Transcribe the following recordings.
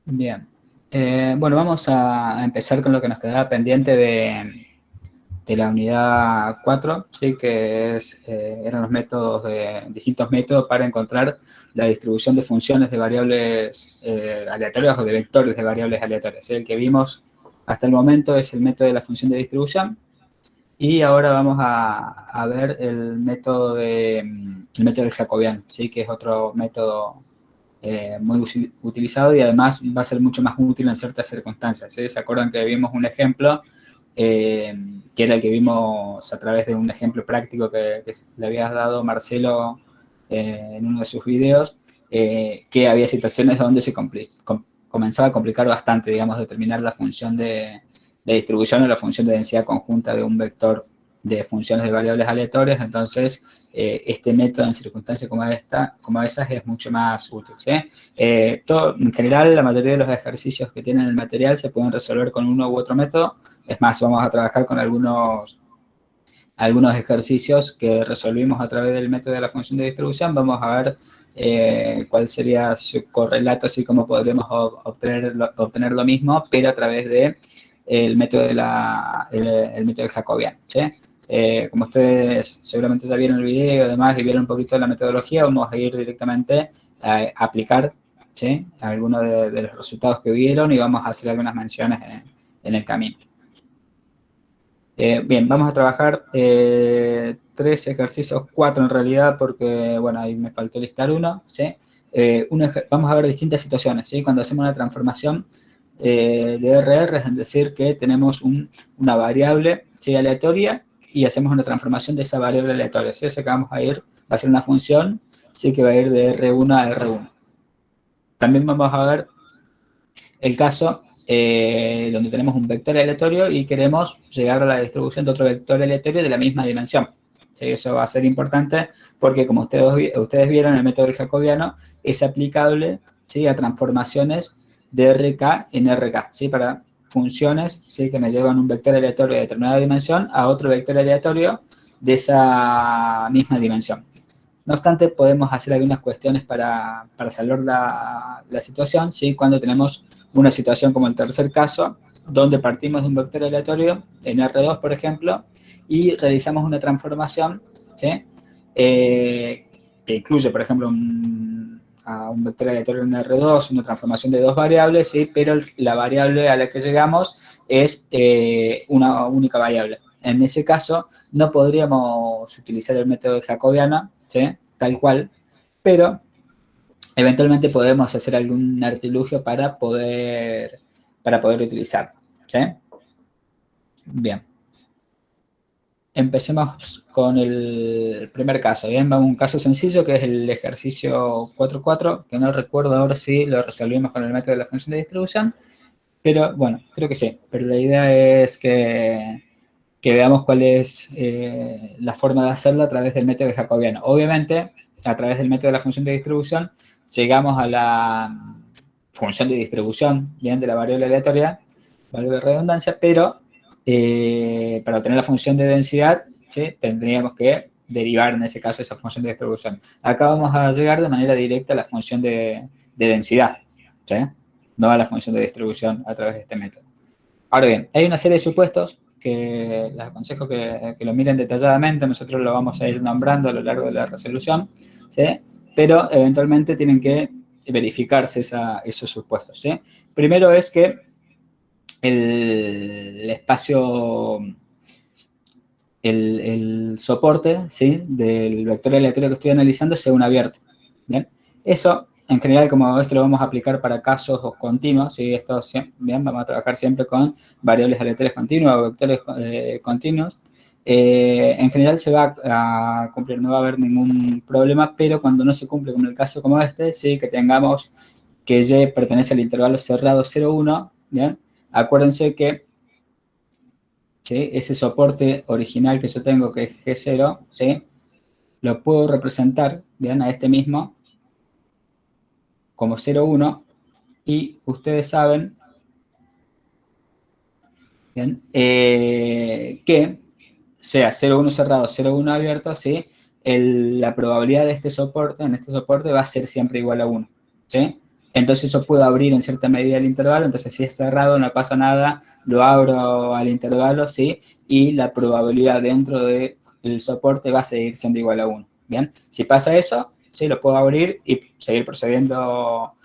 Bien. Bueno, vamos a empezar con lo que nos quedaba pendiente de la unidad 4, ¿sí? Que eran los métodos distintos métodos para encontrar la distribución de funciones de variables aleatorias o de vectores de variables aleatorias, ¿sí? El que vimos hasta el momento es el método de la función de distribución y ahora vamos a ver el método del jacobiano, ¿sí? Que es otro método muy utilizado y además va a ser mucho más útil en ciertas circunstancias. ¿Sí? ¿Se acuerdan que vimos un ejemplo que era el que vimos a través de un ejemplo práctico que le habías dado Marcelo en uno de sus videos, que había situaciones donde se comenzaba a complicar bastante, digamos, determinar la función de distribución o la función de densidad conjunta de un vector de funciones de variables aleatorias? Entonces, este método en circunstancias como esas es mucho más útil. ¿Sí? En general, la mayoría de los ejercicios que tienen el material se pueden resolver con uno u otro método. Es más, vamos a trabajar con algunos ejercicios que resolvimos a través del método de la función de distribución. Vamos a ver cuál sería su correlato, así como podremos obtener lo mismo, pero a través de el método el método jacobiano. ¿Sí? Como ustedes seguramente ya vieron el video además y vieron un poquito de la metodología, vamos a ir directamente a aplicar, ¿sí? Algunos de los resultados que vieron y vamos a hacer algunas menciones en el camino. Bien, vamos a trabajar 3 ejercicios, 4 en realidad, porque, bueno, ahí me faltó listar uno, ¿sí? Vamos a ver distintas situaciones, ¿sí? Cuando hacemos una transformación de RR, es decir, que tenemos una variable, ¿sí? Aleatoria y hacemos una transformación de esa variable aleatoria, ¿sí? O sea que va a ser una función, ¿sí? Que va a ir de R1 a R1. También vamos a ver el caso donde tenemos un vector aleatorio y queremos llegar a la distribución de otro vector aleatorio de la misma dimensión. ¿Sí? Eso va a ser importante porque, como ustedes vieron, el método del jacobiano es aplicable, ¿sí? A transformaciones de RK en RK, ¿sí? Para funciones, ¿sí? Que me llevan un vector aleatorio de determinada dimensión a otro vector aleatorio de esa misma dimensión. No obstante, podemos hacer algunas cuestiones para salvar la situación, ¿sí? Cuando tenemos una situación como el tercer caso, donde partimos de un vector aleatorio, en R2, por ejemplo, y realizamos una transformación, ¿sí? Que incluye, por ejemplo, a un vector aleatorio en R2, una transformación de dos variables, ¿sí? Pero la variable a la que llegamos es una única variable. En ese caso, no podríamos utilizar el método jacobiano, ¿sí? Tal cual, pero eventualmente podemos hacer algún artilugio para poder utilizarlo, ¿sí? Bien. Empecemos con el primer caso, ¿bien? Vamos a un caso sencillo que es el ejercicio 4.4, que no recuerdo ahora si lo resolvimos con el método de la función de distribución, pero bueno, creo que sí. Pero la idea es que veamos cuál es la forma de hacerlo a través del método jacobiano. Obviamente, a través del método de la función de distribución, llegamos a la función de distribución, bien, de la variable aleatoria, valga la redundancia, pero para obtener la función de densidad, ¿sí? Tendríamos que derivar en ese caso esa función de distribución. Acá vamos a llegar de manera directa a la función de densidad, ¿sí? No a la función de distribución a través de este método. Ahora bien, hay una serie de supuestos que les aconsejo que lo miren detalladamente, nosotros lo vamos a ir nombrando a lo largo de la resolución, ¿sí? Pero eventualmente tienen que verificarse esos supuestos, ¿sí? Primero es que el espacio, el soporte, ¿sí? Del vector aleatorio que estoy analizando sea un abierto, ¿bien? Eso, en general, como esto lo vamos a aplicar para casos continuos, ¿sí? Esto, bien, vamos a trabajar siempre con variables aleatorias continuas o vectores continuos. En general se va a cumplir, no va a haber ningún problema, pero cuando no se cumple con el caso como este, ¿sí? Que tengamos que Y pertenece al intervalo cerrado 0,1, ¿bien? Acuérdense que, ¿sí? Ese soporte original que yo tengo, que es G0, ¿sí? Lo puedo representar, ¿bien? A este mismo como 0,1 y ustedes saben, ¿bien? Que sea 0,1 cerrado, 0,1 abierto, ¿sí? La probabilidad de este soporte, en este soporte, va a ser siempre igual a 1, ¿sí? Entonces yo puedo abrir en cierta medida el intervalo, entonces si es cerrado no pasa nada, lo abro al intervalo, ¿sí? Y la probabilidad dentro del soporte va a seguir siendo igual a 1, ¿bien? Si pasa eso, sí, lo puedo abrir y seguir procediendo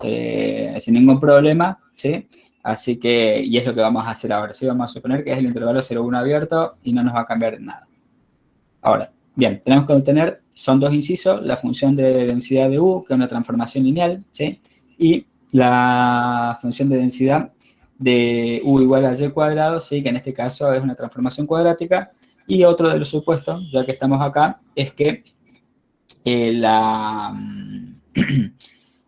sin ningún problema, ¿sí? Así que, y es lo que vamos a hacer ahora, ¿sí? Vamos a suponer que es el intervalo 0,1 abierto y no nos va a cambiar nada. Ahora, bien, tenemos que obtener, son dos incisos, la función de densidad de U, que es una transformación lineal, ¿sí? Y la función de densidad de U igual a Y cuadrado, ¿sí? Que en este caso es una transformación cuadrática. Y otro de los supuestos, ya que estamos acá, es que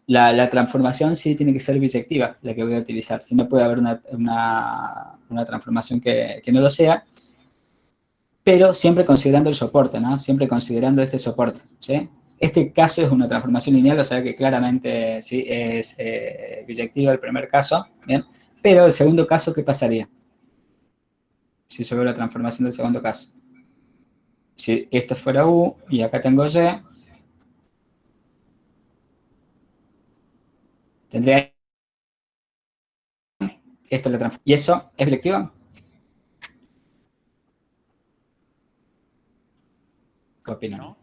la transformación sí tiene que ser biyectiva, la que voy a utilizar. Si no puede haber una transformación que no lo sea, pero siempre considerando el soporte, ¿no? Siempre considerando este soporte, ¿sí? Este caso es una transformación lineal, o sea que claramente sí es biyectiva el primer caso, ¿bien? Pero el segundo caso, ¿qué pasaría? Si yo veo la transformación del segundo caso. Si esto fuera U y acá tengo Y, tendría esto la transformación. ¿Y eso es biyectiva? ¿Qué opinan? ¿No?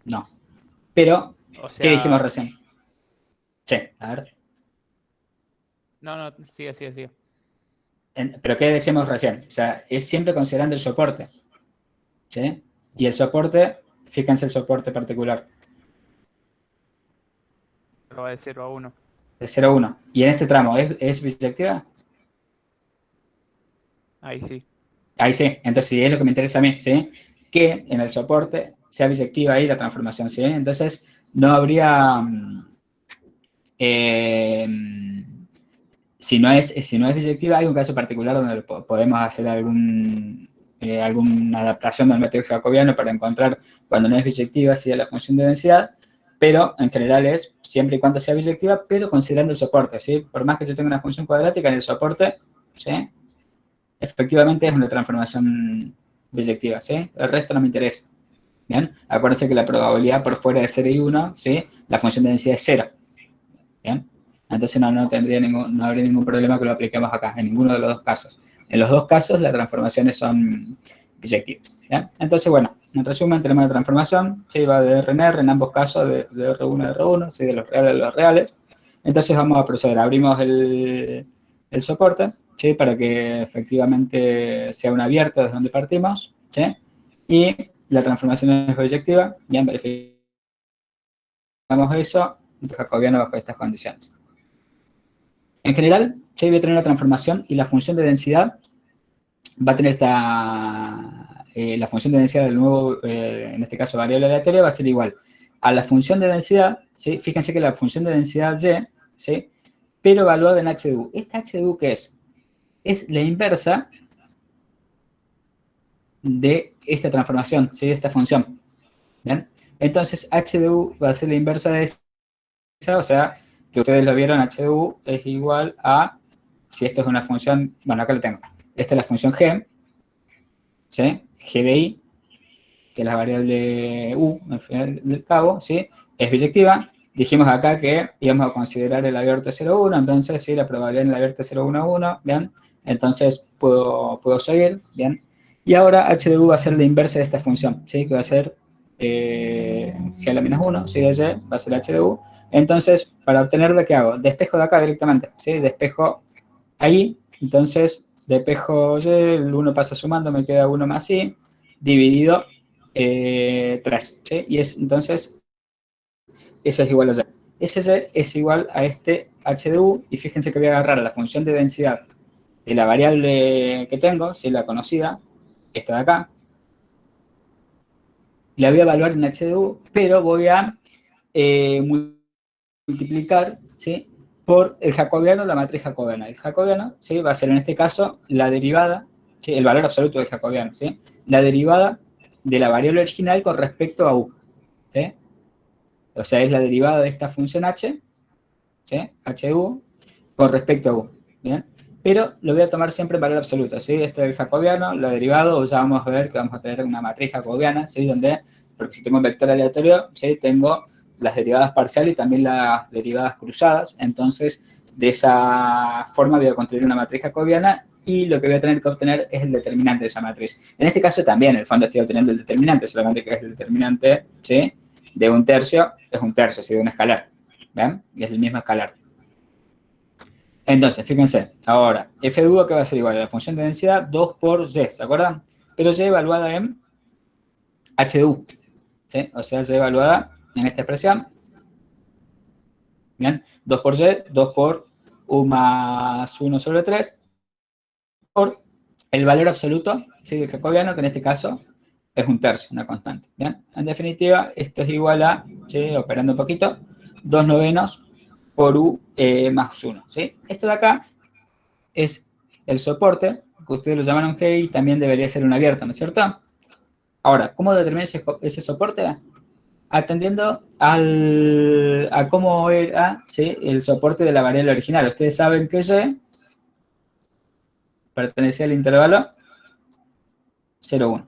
No. Pero, O ¿qué dijimos sea, recién? Sí, a ver. no, sigue, sigue, sigue. Pero ¿qué decíamos recién? O sea, es siempre considerando el soporte, ¿sí? Y el soporte, fíjense el soporte particular, Pero va de 0 a 1. de 0,1. Y en este tramo, ¿es biyectiva? Ahí sí. Ahí sí, entonces sí, es lo que me interesa a mí, ¿sí? Que en el soporte sea biyectiva ahí la transformación, ¿sí? Entonces, no habría... eh, si no es biyectiva, hay un caso particular donde podemos hacer alguna adaptación del método jacobiano para encontrar cuando no es biyectiva, si es la función de densidad, pero en general es siempre y cuando sea biyectiva, pero considerando el soporte, ¿sí? Por más que yo tenga una función cuadrática en el soporte, ¿sí? Efectivamente es una transformación biyectiva, ¿sí? El resto no me interesa, ¿bien? Acuérdense que la probabilidad por fuera de 0 y 1, ¿sí? La función de densidad es 0, ¿bien? Entonces no habría ningún problema que lo apliquemos acá, en ninguno de los dos casos. En los dos casos las transformaciones son biyectivas, ¿bien? Entonces, bueno, en resumen tenemos la transformación, ¿sí? Va de R en R, en ambos casos, de R1 a R1, ¿sí? De los reales a los reales. Entonces vamos a proceder, abrimos el soporte, ¿sí? Para que efectivamente sea un abierto desde donde partimos, ¿sí? Y la transformación es biyectiva, bien, verificamos eso, jacobiano bajo estas condiciones. En general, sí voy a tener la transformación y la función de densidad va a tener la función de densidad del nuevo, en este caso variable aleatoria, va a ser igual a la función de densidad, ¿sí? Fíjense que la función de densidad Y, ¿sí? Pero evaluada en h de u. ¿Esta h de u qué es? Es la inversa de esta transformación, ¿sí? De esta función, ¿bien? Entonces, h de u va a ser la inversa de esa, o sea, que ustedes lo vieron, h de u es igual a, si esto es una función, bueno, acá lo tengo, esta es la función g, ¿sí? G de i, que es la variable u, al final del cabo, ¿sí? Es biyectiva. Dijimos acá que íbamos a considerar el abierto 0,1, entonces, ¿sí? La probabilidad en el abierto 0,1, ¿bien? Entonces, puedo seguir, ¿bien? Y ahora h de u va a ser la inversa de esta función, ¿sí? Que va a ser g a la menos 1, ¿sí? De y va a ser h de u. Entonces, para obtenerlo, ¿qué hago? Despejo de acá directamente, ¿sí? Despejo ahí, entonces, despejo y, el 1 pasa sumando, me queda 1 más i, dividido 3, ¿sí? Y entonces, eso es igual a y. Ese y es igual a este h de u, y fíjense que voy a agarrar la función de densidad de la variable que tengo, si es la conocida, esta de acá, la voy a evaluar en h de u, pero voy a multiplicar, ¿sí? Por el jacobiano, la matriz jacobiana. El jacobiano, ¿sí? Va a ser en este caso la derivada, ¿sí? El valor absoluto del jacobiano, ¿sí? La derivada de la variable original con respecto a u, ¿sí? O sea, es la derivada de esta función h, ¿sí? H de u, con respecto a u, ¿bien? Pero lo voy a tomar siempre en valor absoluto, ¿sí? Este es el jacobiano, lo derivado, ya vamos a ver que vamos a tener una matriz jacobiana, ¿sí? Donde, porque si tengo un vector aleatorio, ¿sí? Tengo las derivadas parciales y también las derivadas cruzadas. Entonces, de esa forma voy a construir una matriz jacobiana y lo que voy a tener que obtener es el determinante de esa matriz. En este caso también, en el fondo estoy obteniendo el determinante, solamente que es el determinante, ¿sí?, de un tercio, es un tercio, ¿sí?, de un escalar. ¿Ven? Y es el mismo escalar. Entonces, fíjense, ahora, f de u que va a ser igual a la función de densidad 2 por y, ¿se acuerdan? Pero y evaluada en h de u, ¿sí? O sea, y evaluada en esta expresión, ¿bien? 2 por y, 2 por u más 1 sobre 3, por el valor absoluto, ¿sí?, del jacobiano, que en este caso es un tercio, una constante, ¿bien? En definitiva, esto es igual a, ¿sí?, operando un poquito, 2 novenos por u más 1, ¿sí? Esto de acá es el soporte, que ustedes lo llamaron G y también debería ser un abierto, ¿no es cierto? Ahora, ¿cómo determinar ese soporte? Atendiendo a cómo era, ¿sí?, el soporte de la variable original. Ustedes saben que Y pertenecía al intervalo 0, 1.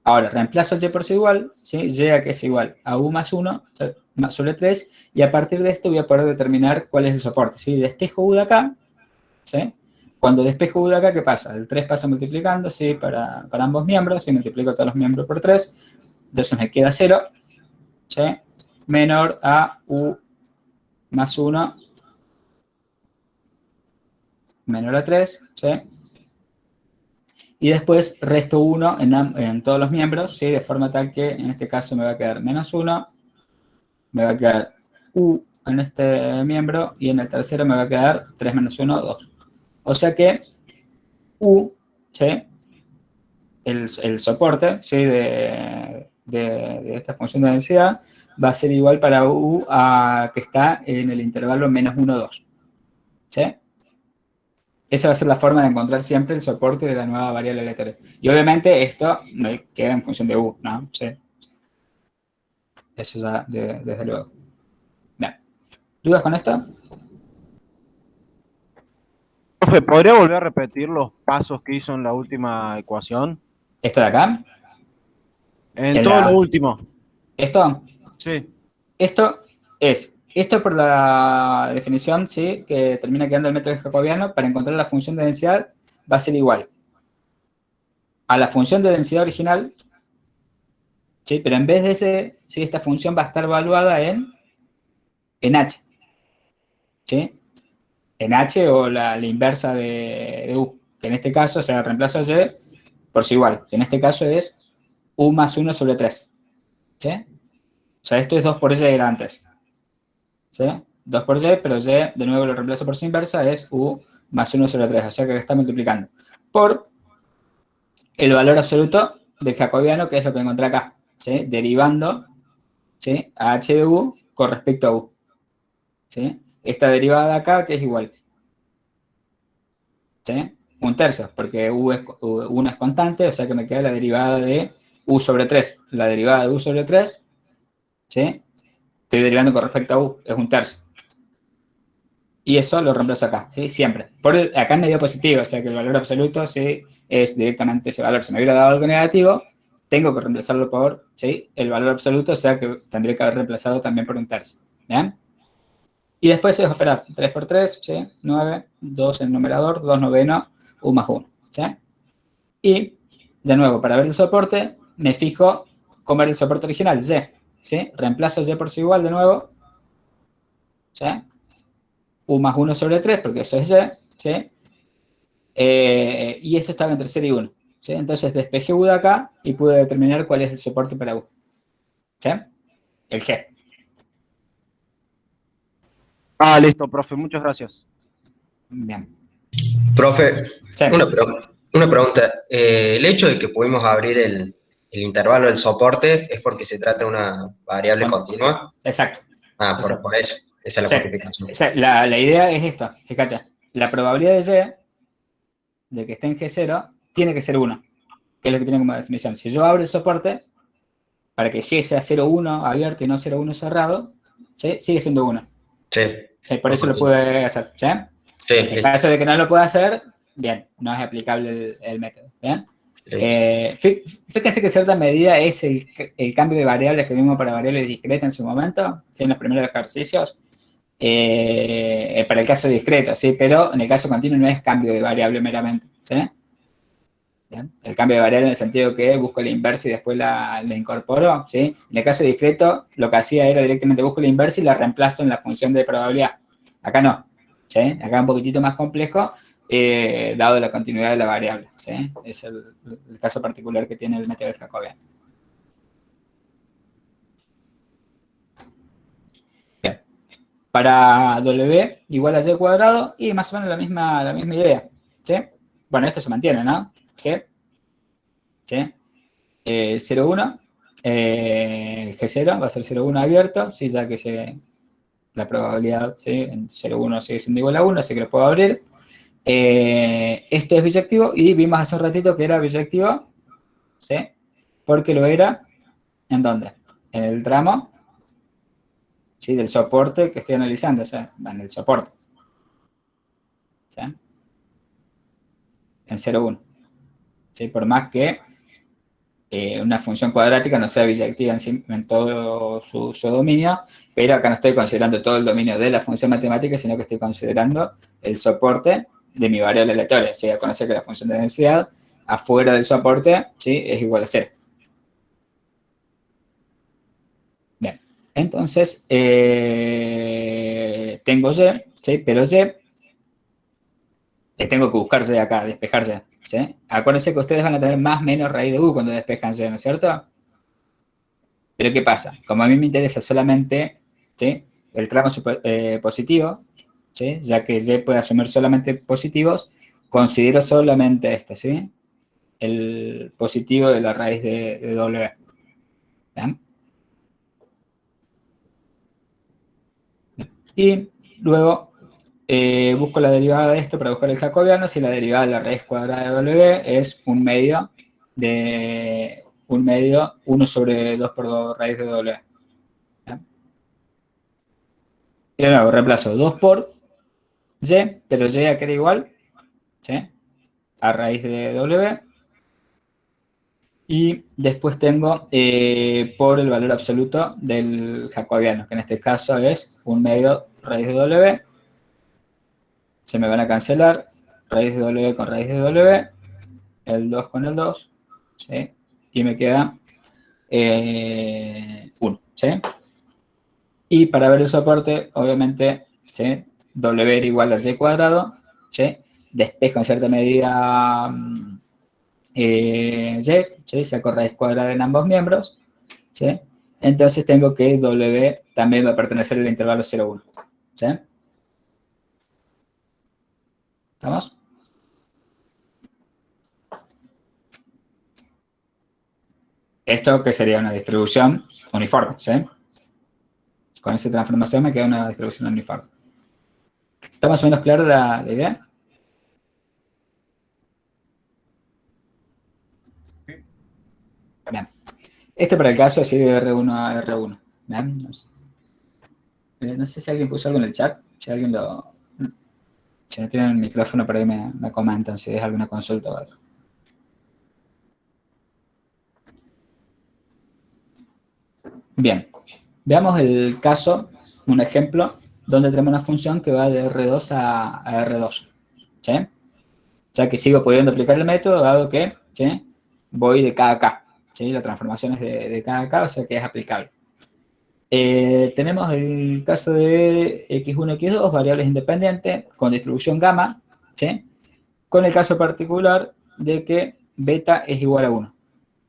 Ahora, reemplazo el y por sí igual, ¿sí?, y a que es igual a u más 1 más sobre 3, y a partir de esto voy a poder determinar cuál es el soporte, ¿sí? Despejo u de acá, ¿sí? Cuando despejo u de acá, ¿qué pasa? El 3 pasa multiplicando, ¿sí?, para ambos miembros, ¿sí? Multiplico todos los miembros por 3, entonces me queda 0, ¿sí?, menor a u más 1 menor a 3, ¿sí? Y después resto 1 en todos los miembros, ¿sí?, de forma tal que en este caso me va a quedar menos 1, me va a quedar u en este miembro, y en el tercero me va a quedar 3 menos 1, 2. O sea que u, ¿sí?, el soporte, ¿sí?, de esta función de densidad va a ser igual para u a que está en el intervalo menos 1, 2. ¿Sí? Esa va a ser la forma de encontrar siempre el soporte de la nueva variable aleatoria. Y obviamente esto no queda en función de u, ¿no? ¿Sí? Eso ya desde luego. Bien. ¿Dudas con esto? Profe, ¿podría volver a repetir los pasos que hizo en la última ecuación? Esto de acá, En en todo lo la, último. esto, Sí. esto por la definición, ¿sí?, que termina quedando el método jacobiano, para encontrar la función de densidad va a ser igual a la función de densidad original, ¿sí?, pero en vez de ese, ¿sí?, esta función va a estar evaluada en h, ¿sí?, en h o la inversa de u, que en este caso, o sea, reemplazo y por sí igual, que en este caso es u más 1 sobre 3, ¿sí? O sea, esto es 2 por y era antes, ¿sí? 2 por y, pero y, de nuevo lo reemplazo por su inversa, es u más 1 sobre 3, o sea que está multiplicando por el valor absoluto del jacobiano, que es lo que encontré acá, ¿sí?, derivando, ¿sí?, a h de u con respecto a u, ¿sí? Esta derivada de acá, que es igual, ¿sí?, un tercio, porque u1 es constante, o sea que me queda la derivada de u sobre 3. La derivada de u sobre 3, ¿sí?, estoy derivando con respecto a u, es un tercio. Y eso lo reemplazo acá, ¿sí?, siempre. Acá en medio positivo, o sea que el valor absoluto, ¿sí?, es directamente ese valor. Si me hubiera dado algo negativo, tengo que reemplazarlo por, ¿sí?, el valor absoluto, o sea que tendría que haber reemplazado también por un tercio. ¿Bien? Y después es operar 3 por 3, ¿sí?, 9, 2 en el numerador, 2 noveno, u más 1, ¿sí? Y, de nuevo, para ver el soporte, me fijo cómo era el soporte original, y, ¿sí? Reemplazo y por sí igual de nuevo, ¿sí?, u más 1 sobre 3, porque eso es y, ¿sí? Y esto estaba entre 0 y 1, ¿sí? Entonces despejé u de acá y pude determinar cuál es el soporte para u, ¿sí? El G. Ah, listo, profe, muchas gracias. Bien. Profe, Sí. una pregunta. ¿El hecho de que pudimos abrir el intervalo del soporte es porque se trata de una variable continua? Exacto. Ah, Exacto. por eso. Esa es la Sí. justificación. O sea, la idea es esta, fíjate. La probabilidad de que esté en G0 tiene que ser 1, que es lo que tiene como definición. Si yo abro el soporte, para que G sea 0, 1 abierto y no 0, 1 cerrado, ¿sí?, sigue siendo 1. Sí. Por eso lo puede hacer, ¿sí? Sí, En listo. caso de que no lo pueda hacer, bien, no es aplicable el método, ¿bien? Fíjense que en cierta medida es el cambio de variables que vimos para variables discretas en su momento, ¿sí? En los primeros ejercicios, para el caso discreto, ¿sí? Pero en el caso continuo no es cambio de variable meramente, ¿sí? ¿Bien? El cambio de variable en el sentido que busco la inversa y después la incorporo, ¿sí? En el caso discreto, lo que hacía era directamente busco la inversa y la reemplazo en la función de probabilidad. Acá no, ¿sí? Acá es un poquitito más complejo, dado la continuidad de la variable, ¿sí? Es el caso particular que tiene el método de Jacobian. Bien. Para W igual a Y cuadrado y más o menos la misma idea, ¿sí? Bueno, esto se mantiene, ¿no? G, ¿sí? 0, 1, el G0 va a ser 0, 1 abierto, ¿sí? Ya que la probabilidad, ¿sí? En 0, 1 sigue siendo igual a 1, así que lo puedo abrir. Esto es biyectivo y vimos hace un ratito que era biyectivo, ¿sí? Porque lo era, ¿en dónde? En el tramo, ¿sí? Del soporte que estoy analizando, o sea, en el soporte, ¿sí? En 0, 1, ¿sí? Por más que una función cuadrática no sea biyectiva en todo su dominio, pero acá no estoy considerando todo el dominio de la función matemática, sino que estoy considerando el soporte de mi variable aleatoria. O sea, conocer que la función de densidad afuera del soporte, ¿sí? Es igual a 0. Bien, entonces tengo Y, ¿sí? Pero Y tengo que buscar Y acá, despejarse, ¿sí? Acuérdense que ustedes van a tener más menos raíz de U cuando despejan Y, ¿no es cierto? Pero ¿qué pasa? Como a mí me interesa solamente, ¿sí? El tramo positivo, ¿sí? Ya que Y puede asumir solamente positivos, considero solamente esto, ¿sí? El positivo de la raíz de W. ¿Bien? Y luego busco la derivada de esto para buscar el jacobiano. Si la derivada de la raíz cuadrada de W es un medio, 1 sobre 2 por 2 raíz de W. ¿Bien? Y de nuevo, reemplazo 2 por Y, pero Y ya queda igual, ¿sí? A raíz de W. Y después tengo por el valor absoluto del jacobiano, que en este caso es 1 medio raíz de W. Se me van a cancelar raíz de W con raíz de W, el 2 con el 2, ¿sí? Y me queda 1, ¿sí? Y para ver el soporte, obviamente, ¿sí? W era igual a Y cuadrado, ¿sí? Despejo en cierta medida Y, ¿sí? Saco raíz cuadrada en ambos miembros, ¿sí? Entonces tengo que W también va a pertenecer al intervalo 0, 1, ¿sí? ¿Estamos? Esto que sería una distribución uniforme, ¿sí? Con esa transformación me queda una distribución uniforme. ¿Está más o menos clara la idea? Bien. Esto para el caso así de R1 a R1. ¿Bien? No sé si alguien puso algo en el chat. Si alguien si no tienen el micrófono, por ahí me comentan si es alguna consulta o algo. Bien. Veamos el caso, un ejemplo, donde tenemos una función que va de R2 a R2. ¿Sí? O sea que sigo pudiendo aplicar el método, dado que, ¿sí? Voy de K a K. ¿Sí? La transformación es de K a K, o sea que es aplicable. Tenemos el caso de x1 y x2, variables independientes, con distribución gamma, ¿sí? Con el caso particular de que beta es igual a 1.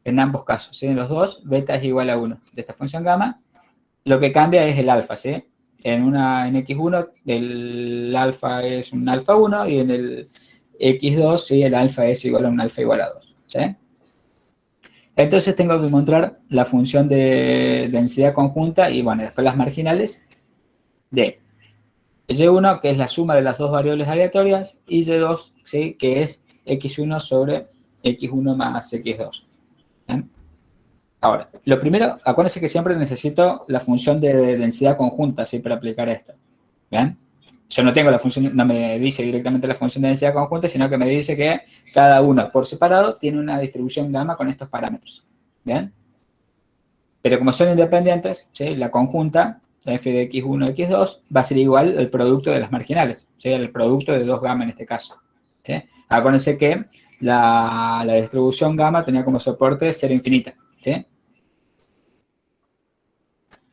En ambos casos, ¿sí? En los dos, beta es igual a 1 de esta función gamma. Lo que cambia es el alfa, ¿sí? En x1 el alfa es un alfa 1 y en el x2, ¿sí? El alfa es igual a un alfa igual a 2, ¿sí? Entonces tengo que encontrar la función de densidad conjunta y, bueno, después las marginales de Y1, que es la suma de las dos variables aleatorias, y Y2, ¿sí? Que es x1 sobre x1 más x2. ¿Bien? Ahora, lo primero, acuérdense que siempre necesito la función de densidad conjunta, ¿sí? Para aplicar esto. ¿Bien? yo no tengo la función, no me dice directamente la función de densidad conjunta, sino que me dice que cada uno por separado tiene una distribución gamma con estos parámetros. ¿Bien? Pero como son independientes, ¿sí? La conjunta, la f de x1 y x2, va a ser igual al producto de las marginales, ¿sí? El producto de 2 gamma en este caso. ¿Sí? Acuérdense que la distribución gamma tenía como soporte 0 infinita. ¿Sí?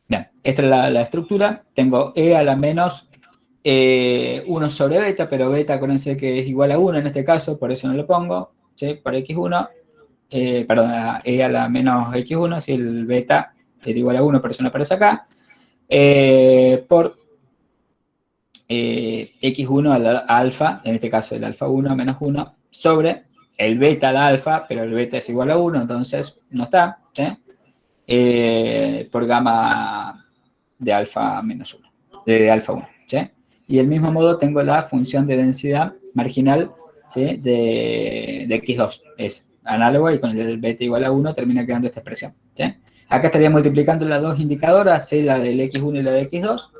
Bien, esta es la estructura. Tengo e a la menos 1 sobre beta, pero beta acuérdense que es igual a 1 en este caso, por eso no lo pongo. ¿Sí? Por x1, perdón, e a la menos x1, si el beta es igual a 1, por eso no aparece acá. Por x1 al alfa, en este caso el alfa 1 menos 1, sobre el beta al alfa, pero el beta es igual a 1, entonces no está, ¿sí? Por gamma de alfa menos 1, de alfa 1, ¿sí? Y del mismo modo tengo la función de densidad marginal, ¿sí? de x2, es análogo y con el beta igual a 1 termina quedando esta expresión, ¿sí? Acá estaría multiplicando las dos indicadoras, ¿sí? La del x1 y la de x2,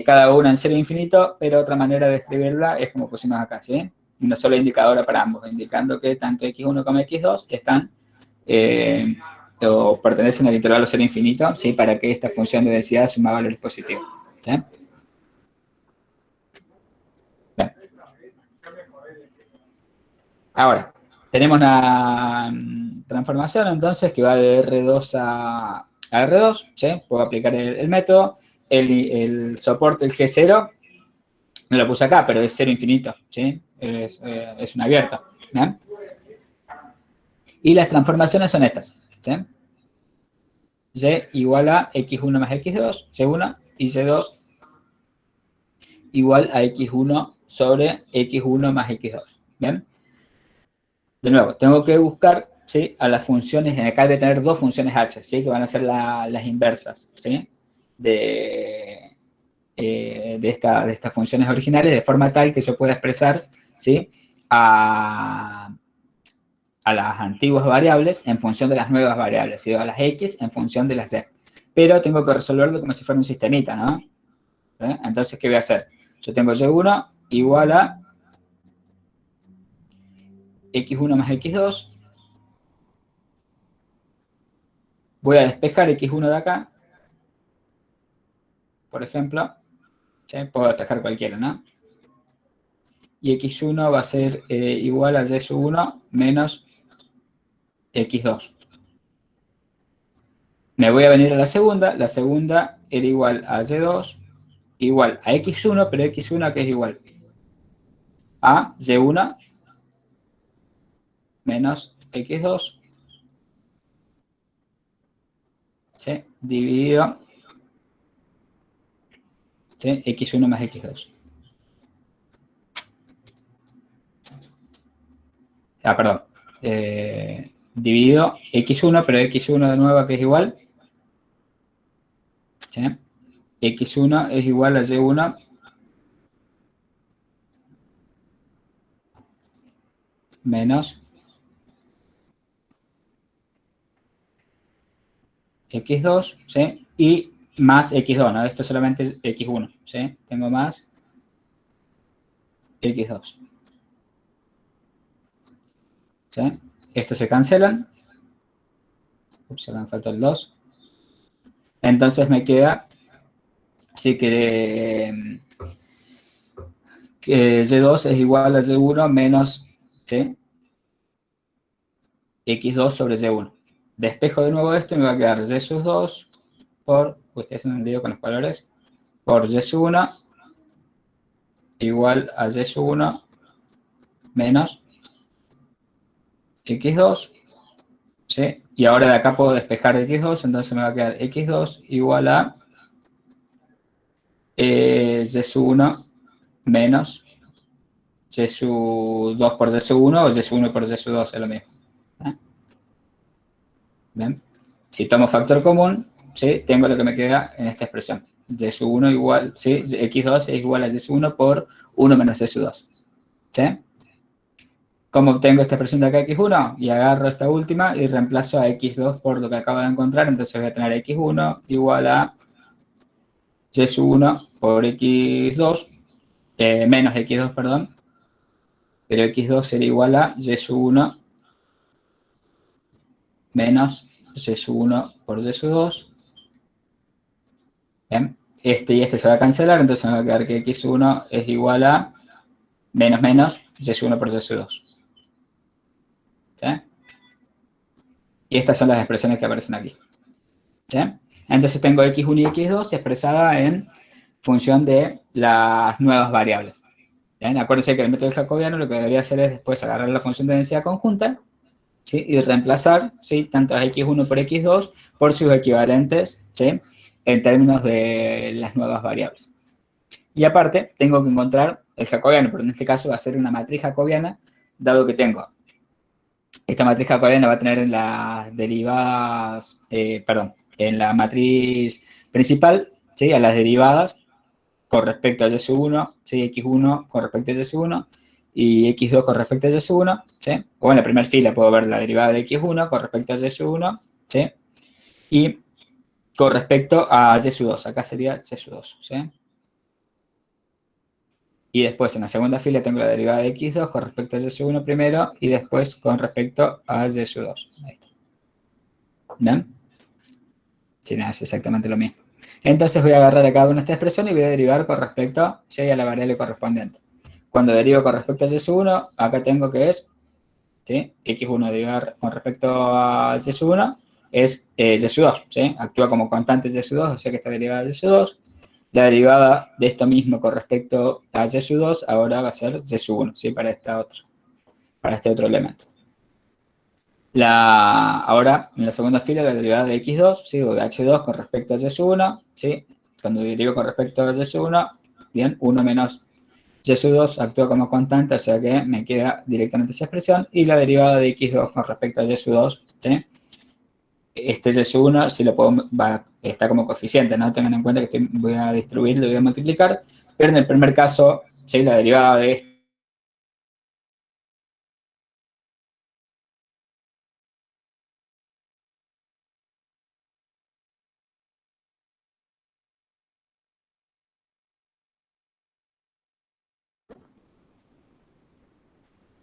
cada una en 0 infinito, pero otra manera de escribirla es como pusimos acá, ¿sí? Una sola indicadora para ambos, indicando que tanto x1 como x2 están o pertenecen al intervalo 0 infinito, ¿sí? Para que esta función de densidad suma valores positivos, ¿sí? Bien. Ahora, tenemos una transformación entonces que va de R2 a R2, ¿sí? Puedo aplicar el método. El soporte, el G0, no lo puse acá, pero es 0 infinito, ¿sí? Es un abierto, ¿bien? Y las transformaciones son estas, ¿sí? Y igual a x1 más x2, C1, y C2 igual a x1 sobre x1 más x2, ¿bien? De nuevo, tengo que buscar, ¿sí? A las funciones, acá hay de tener dos funciones h, ¿sí? Que van a ser las inversas, ¿sí? De estas funciones originales, de forma tal que yo pueda expresar, ¿sí? a las antiguas variables en función de las nuevas variables, ¿sí? A las x en función de las z. Pero tengo que resolverlo como si fuera un sistemita, ¿no? Entonces, ¿qué voy a hacer? Yo tengo y1 igual a x1 más x2. Voy a despejar x1 de acá, por ejemplo. ¿Sí? Puedo despejar cualquiera, ¿no? Y x1 va a ser igual a y1 menos x2. Me voy a venir a la segunda era igual a y2 igual a x1, pero x1 que es igual a y1 menos x2, ¿sí? Dividido, ¿sí? x1 más x2. Perdón. Dividido x1, pero x1 de nuevo que es igual, ¿sí? x1 es igual a y1 menos x2, ¿sí? Y más x2, ¿no? Esto solamente es x1, ¿sí? Tengo más x2. ¿Sí? Estos se cancelan. Ups, acá me falta el 2. Entonces me queda, sí que y2 es igual a y1 menos, ¿sí? x2 sobre y1. Despejo de nuevo esto y me va a quedar y sub 2 por, estoy haciendo un lío con los colores, por y sub 1 igual a y sub 1 menos x2, ¿sí? Y ahora de acá puedo despejar x2, entonces me va a quedar x2 igual a y sub 1 menos y sub 2 por y sub 1 o y sub 1 por y sub 2 es lo mismo. ¿Bien? Si tomo factor común, ¿sí? Tengo lo que me queda en esta expresión. Y sub 1 igual, ¿sí? x2 es igual a y sub 1 por 1 menos y sub 2. ¿Sí? ¿Cómo obtengo esta expresión de acá x1? Y agarro esta última y reemplazo a x2 por lo que acabo de encontrar. Entonces voy a tener x1 igual a y sub 1 por x2, menos x2, perdón, pero x2 sería igual a y sub 1 menos y sub 1 por y sub 2. Bien. Este y este se va a cancelar, entonces me va a quedar que x1 es igual a menos menos y sub 1 por y sub 2. ¿Sí? Y estas son las expresiones que aparecen aquí. ¿Sí? Entonces tengo x1 y x2 expresada en función de las nuevas variables. ¿Bien? Acuérdense que el método jacobiano lo que debería hacer es después agarrar la función de densidad conjunta, ¿sí? Y reemplazar, ¿sí?, tanto a x1 por x2 por sus equivalentes, ¿sí?, en términos de las nuevas variables. Y aparte, tengo que encontrar el jacobiano, pero en este caso va a ser una matriz jacobiana, dado que tengo esta matriz jacobiana va a tener en las derivadas, en la matriz principal, ¿sí?, a las derivadas con respecto a y sub 1, ¿sí?, x1 con respecto a y sub 1 y x2 con respecto a y sub 1, ¿sí? O en la primera fila puedo ver la derivada de x1 con respecto a y sub 1, ¿sí? Y con respecto a y sub 2, acá sería y sub 2, ¿sí? Y después en la segunda fila tengo la derivada de x2 con respecto a y sub 1 primero y después con respecto a y sub 2. Ahí está. ¿Ven? Sí, no, es exactamente lo mismo. Entonces voy a agarrar a cada una de estas expresiones y voy a derivar con respecto, ¿sí?, a la variable correspondiente. Cuando derivo con respecto a y sub 1, acá tengo que es, ¿sí?, x1 derivar con respecto a y sub 1 es y sub 2, ¿sí? Actúa como constante y sub 2, o sea que está derivada de y sub 2. La derivada de esto mismo con respecto a y sub 2 ahora va a ser y sub 1, ¿sí?, para este otro elemento. Ahora, en la segunda fila, la derivada de x2, ¿sí?, o de h2 con respecto a y sub 1, ¿sí? Cuando derivo con respecto a y sub 1, bien, 1 menos y sub 2 actúa como constante, o sea que me queda directamente esa expresión, y la derivada de x2 con respecto a y sub 2, ¿sí? Este y sub 1 si lo puedo, está como coeficiente, ¿no? Tengan en cuenta que voy a distribuir, lo voy a multiplicar, pero en el primer caso, ¿sí?, la derivada de esto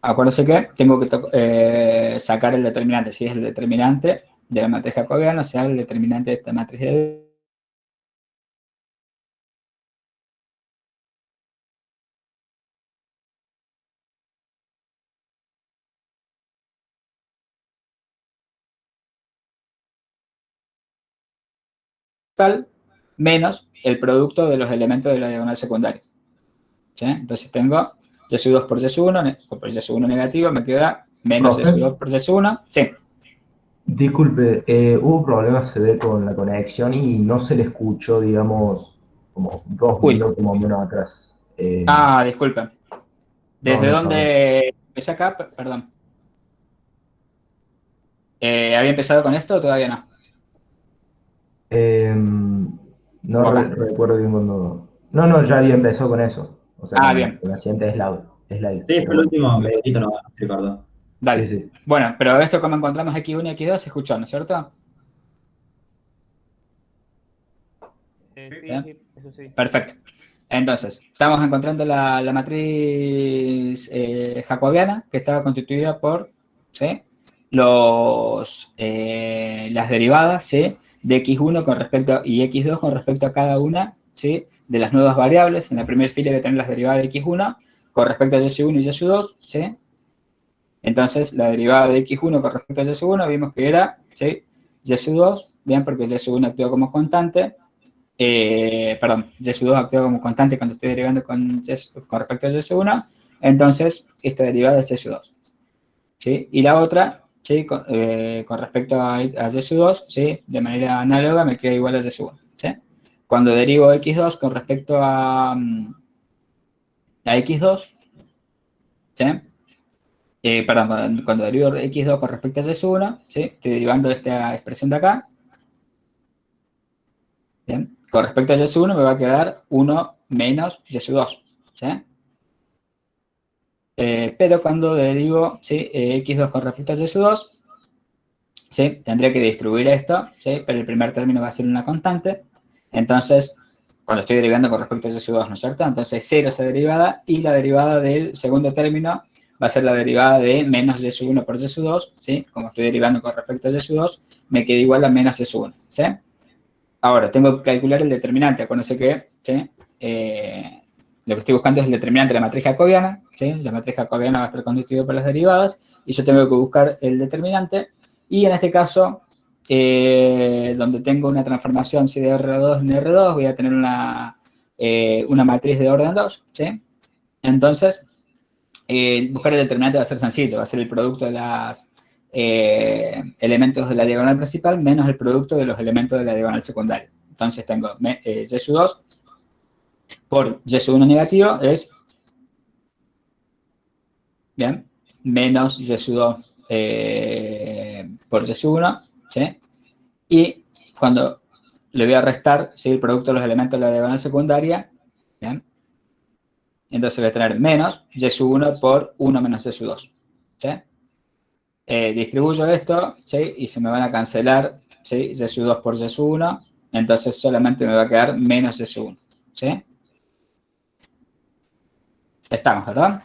acuérdense que tengo que sacar el determinante, si es el determinante de la matriz jacobiana, o sea, el determinante de esta matriz de tal menos el producto de los elementos de la diagonal secundaria. ¿Sí? Entonces tengo y sub 2 por y sub 1, por y sub 1 negativo, me queda menos y sub 2 por y sub 1. Sí. Disculpe, hubo problemas se ve con la conexión y no se le escuchó, digamos, como 2 minutos más o menos atrás. Disculpen. No, ¿Desde no, dónde empecé acá? Perdón. ¿Había empezado con esto o todavía no? no ¿O acá? recuerdo bien cuando... No, no, ya había empezado con eso. O sea, Bien. con la siguiente slide. Sí, fue Pero el bueno, último minutito nomás, Ricardo. Dale. sí. Bueno, pero esto como encontramos x1 y x2 se escuchó, ¿no es cierto? Sí, eso sí. Perfecto. Entonces, estamos encontrando la matriz jacobiana que estaba constituida por, ¿sí?, las derivadas, ¿sí?, de x1 con respecto y x2 con respecto a cada una, ¿sí?, de las nuevas variables. En la primera fila voy a tener las derivadas de x1 con respecto a y1 y y2, ¿sí? Entonces, la derivada de x1 con respecto a y1 vimos que era, ¿sí?, y2, bien, porque y1 actúa como constante. Y sub 2 actúa como constante cuando estoy derivando con respecto a y sub 1, entonces esta derivada es y sub 2, ¿sí? Y la otra, ¿sí?, con respecto a y sub 2, ¿sí?, de manera análoga me queda igual a y sub 1, ¿sí? Cuando derivo x2 con respecto a x2, ¿sí? Cuando derivo x2 con respecto a y sub 1, ¿sí?, estoy derivando esta expresión de acá. Bien. Con respecto a y sub 1 me va a quedar 1 menos y sub 2, ¿sí? Pero cuando derivo, ¿sí?, x2 con respecto a y sub 2, ¿sí?, tendría que distribuir esto, ¿sí?, pero el primer término va a ser una constante. Entonces, cuando estoy derivando con respecto a y sub 2, ¿no es cierto? Entonces 0 esa derivada y la derivada del segundo término va a ser la derivada de menos y sub 1 por y sub 2, ¿sí? Como estoy derivando con respecto a y sub 2, me queda igual a menos y sub 1, ¿sí? Ahora, tengo que calcular el determinante. Acuérdense que, ¿sí? Lo que estoy buscando es el determinante de la matriz jacobiana, ¿sí? La matriz jacobiana va a estar constituida por las derivadas y yo tengo que buscar el determinante. Y en este caso, donde tengo una transformación ¿sí? de R2 en R2, voy a tener una matriz de orden 2, ¿sí? Entonces, buscar el determinante va a ser sencillo, va a ser el producto de los elementos de la diagonal principal menos el producto de los elementos de la diagonal secundaria. Entonces tengo y sub 2 por y sub 1 negativo es, bien, menos y sub 2 por y sub 1, ¿sí? Y cuando le voy a restar, ¿sí? El producto de los elementos de la diagonal secundaria, ¿bien? Entonces voy a tener menos y sub 1 por 1 menos y sub 2, ¿sí? Distribuyo esto, ¿sí? Y se me van a cancelar, ¿sí? Y sub 2 por y sub 1, entonces solamente me va a quedar menos y sub 1, ¿sí? Estamos, ¿verdad?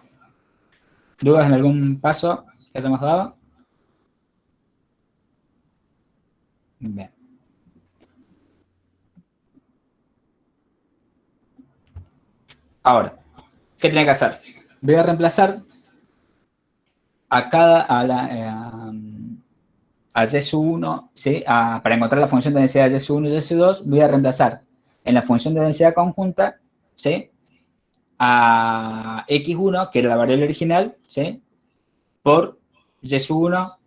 ¿Dudas en algún paso que hayamos dado? Bien. Ahora, ¿qué tiene que hacer? Voy a reemplazar a y sub 1, ¿sí? Para encontrar la función de densidad de y sub 1 y y sub 2, voy a reemplazar en la función de densidad conjunta, ¿sí? A x1, que era la variable original, ¿sí? Por y sub 1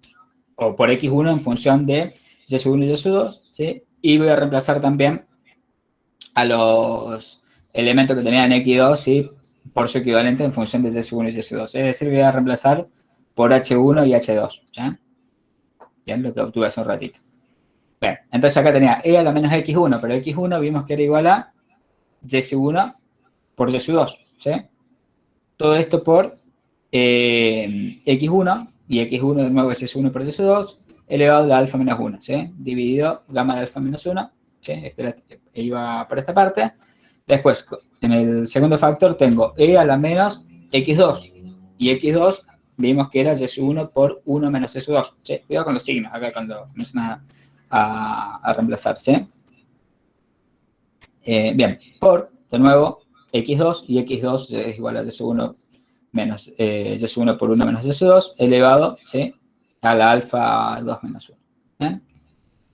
o por x1 en función de y sub 1 y y sub 2, ¿sí? Y voy a reemplazar también a los elementos que tenían x2, ¿sí? Por su equivalente en función de y sub 1 y y sub 2. Es decir, voy a reemplazar por h1 y h2, ¿ya? Ya es lo que obtuve hace un ratito. Bien, entonces acá tenía e a la menos x1, pero x1 vimos que era igual a y sub 1 por y sub 2, ¿sí? Todo esto por x1, y x1 de nuevo es y1 por y sub 2, elevado a la alfa menos 1, ¿sí? Dividido gamma de alfa menos 1, ¿sí? Este iba por esta parte. Después, en el segundo factor tengo e a la menos x2, y x2 vimos que era y sub 1 por 1 menos y sub 2, ¿sí? Cuidado con los signos acá cuando comienzan a reemplazar, ¿sí? Bien, por, de nuevo, x2, y x2 es igual a y sub 1 menos y sub 1 por 1 menos y sub 2, elevado, ¿sí? A la alfa 2 menos 1, ¿bien?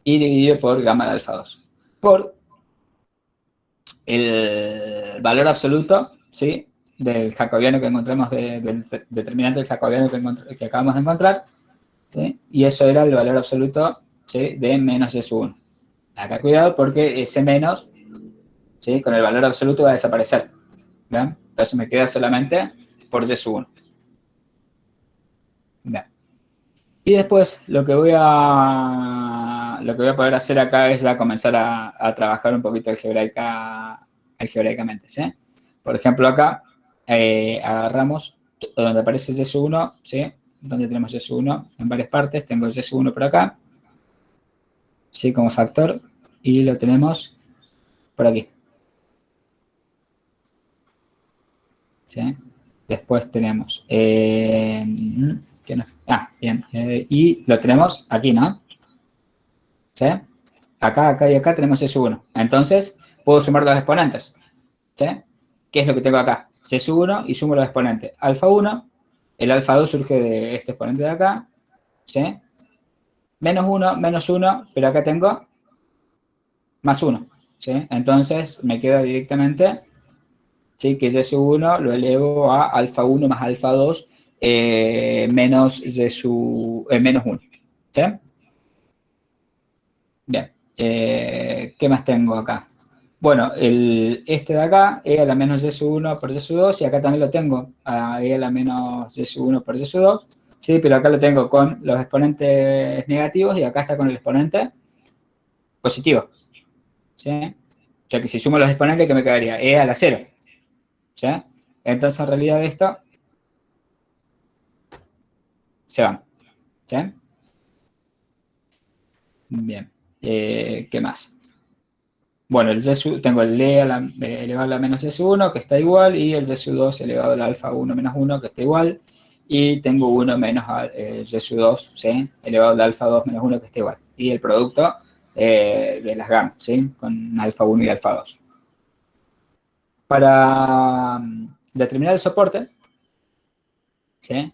Y dividido por gamma de alfa 2. Por el valor absoluto, ¿sí? Del jacobiano que encontramos, del determinante del jacobiano que acabamos de encontrar, ¿sí? Y eso era el valor absoluto, ¿sí? De menos y sub 1. Acá cuidado porque ese menos, ¿sí? Con el valor absoluto va a desaparecer, ¿bien? Entonces me queda solamente por y sub 1. Bien. Y después lo que voy a poder hacer acá es ya comenzar a trabajar un poquito algebraicamente, ¿sí? Por ejemplo, acá agarramos donde aparece y sub 1, ¿sí? Donde tenemos y sub 1 en varias partes, tengo y sub 1 por acá, ¿sí? Como factor, y lo tenemos por aquí, ¿sí? Después tenemos, bien, y lo tenemos aquí, ¿no? ¿Sí? Acá, acá y acá tenemos y sub 1. Entonces, puedo sumar los exponentes, ¿sí? ¿Qué es lo que tengo acá? Y sub 1 y sumo los exponentes. Alfa 1, el alfa 2 surge de este exponente de acá, ¿sí? Menos 1, pero acá tengo más 1, ¿sí? Entonces, me queda directamente, ¿sí? Que y sub 1 lo elevo a alfa 1 más alfa 2 menos menos 1, ¿sí? Bien. ¿Qué más tengo acá? Bueno, este de acá, e a la menos y sub 1 por y sub 2, y acá también lo tengo, a e a la menos y sub 1 por y sub 2, ¿sí? Pero acá lo tengo con los exponentes negativos y acá está con el exponente positivo, ¿sí? O sea que si sumo los exponentes, ¿qué me quedaría? E a la 0, ¿sí? Entonces, en realidad esto se va, ¿sí? Bien. ¿Qué más? bueno, tengo el E elevado a la menos Y sub 1, que está igual, y el Y sub 2 elevado al alfa 1 menos 1, que está igual, y tengo 1 menos Y sub 2, ¿sí? Elevado al alfa 2 menos 1, que está igual. Y el producto de las gamas, ¿sí? Con alfa 1 y alfa 2. Para determinar el soporte, ¿sí?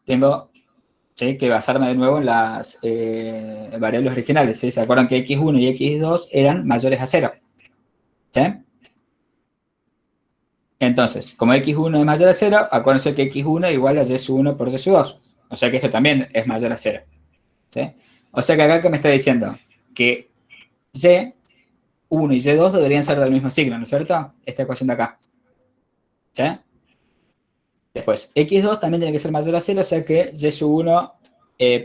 Tengo, ¿sí?, que basarme de nuevo en las variables originales, ¿sí? ¿Se acuerdan que x1 y x2 eran mayores a 0? ¿Sí? Entonces, como x1 es mayor a 0, acuérdense que x1 es igual a y sub 1 por y sub 2. O sea que esto también es mayor a 0. ¿Sí? O sea que acá que me está diciendo que y1 y y2 deberían ser del mismo signo, ¿no es cierto? Esta ecuación de acá. ¿Sí? Después, x2 también tiene que ser mayor a 0, o sea que y sub 1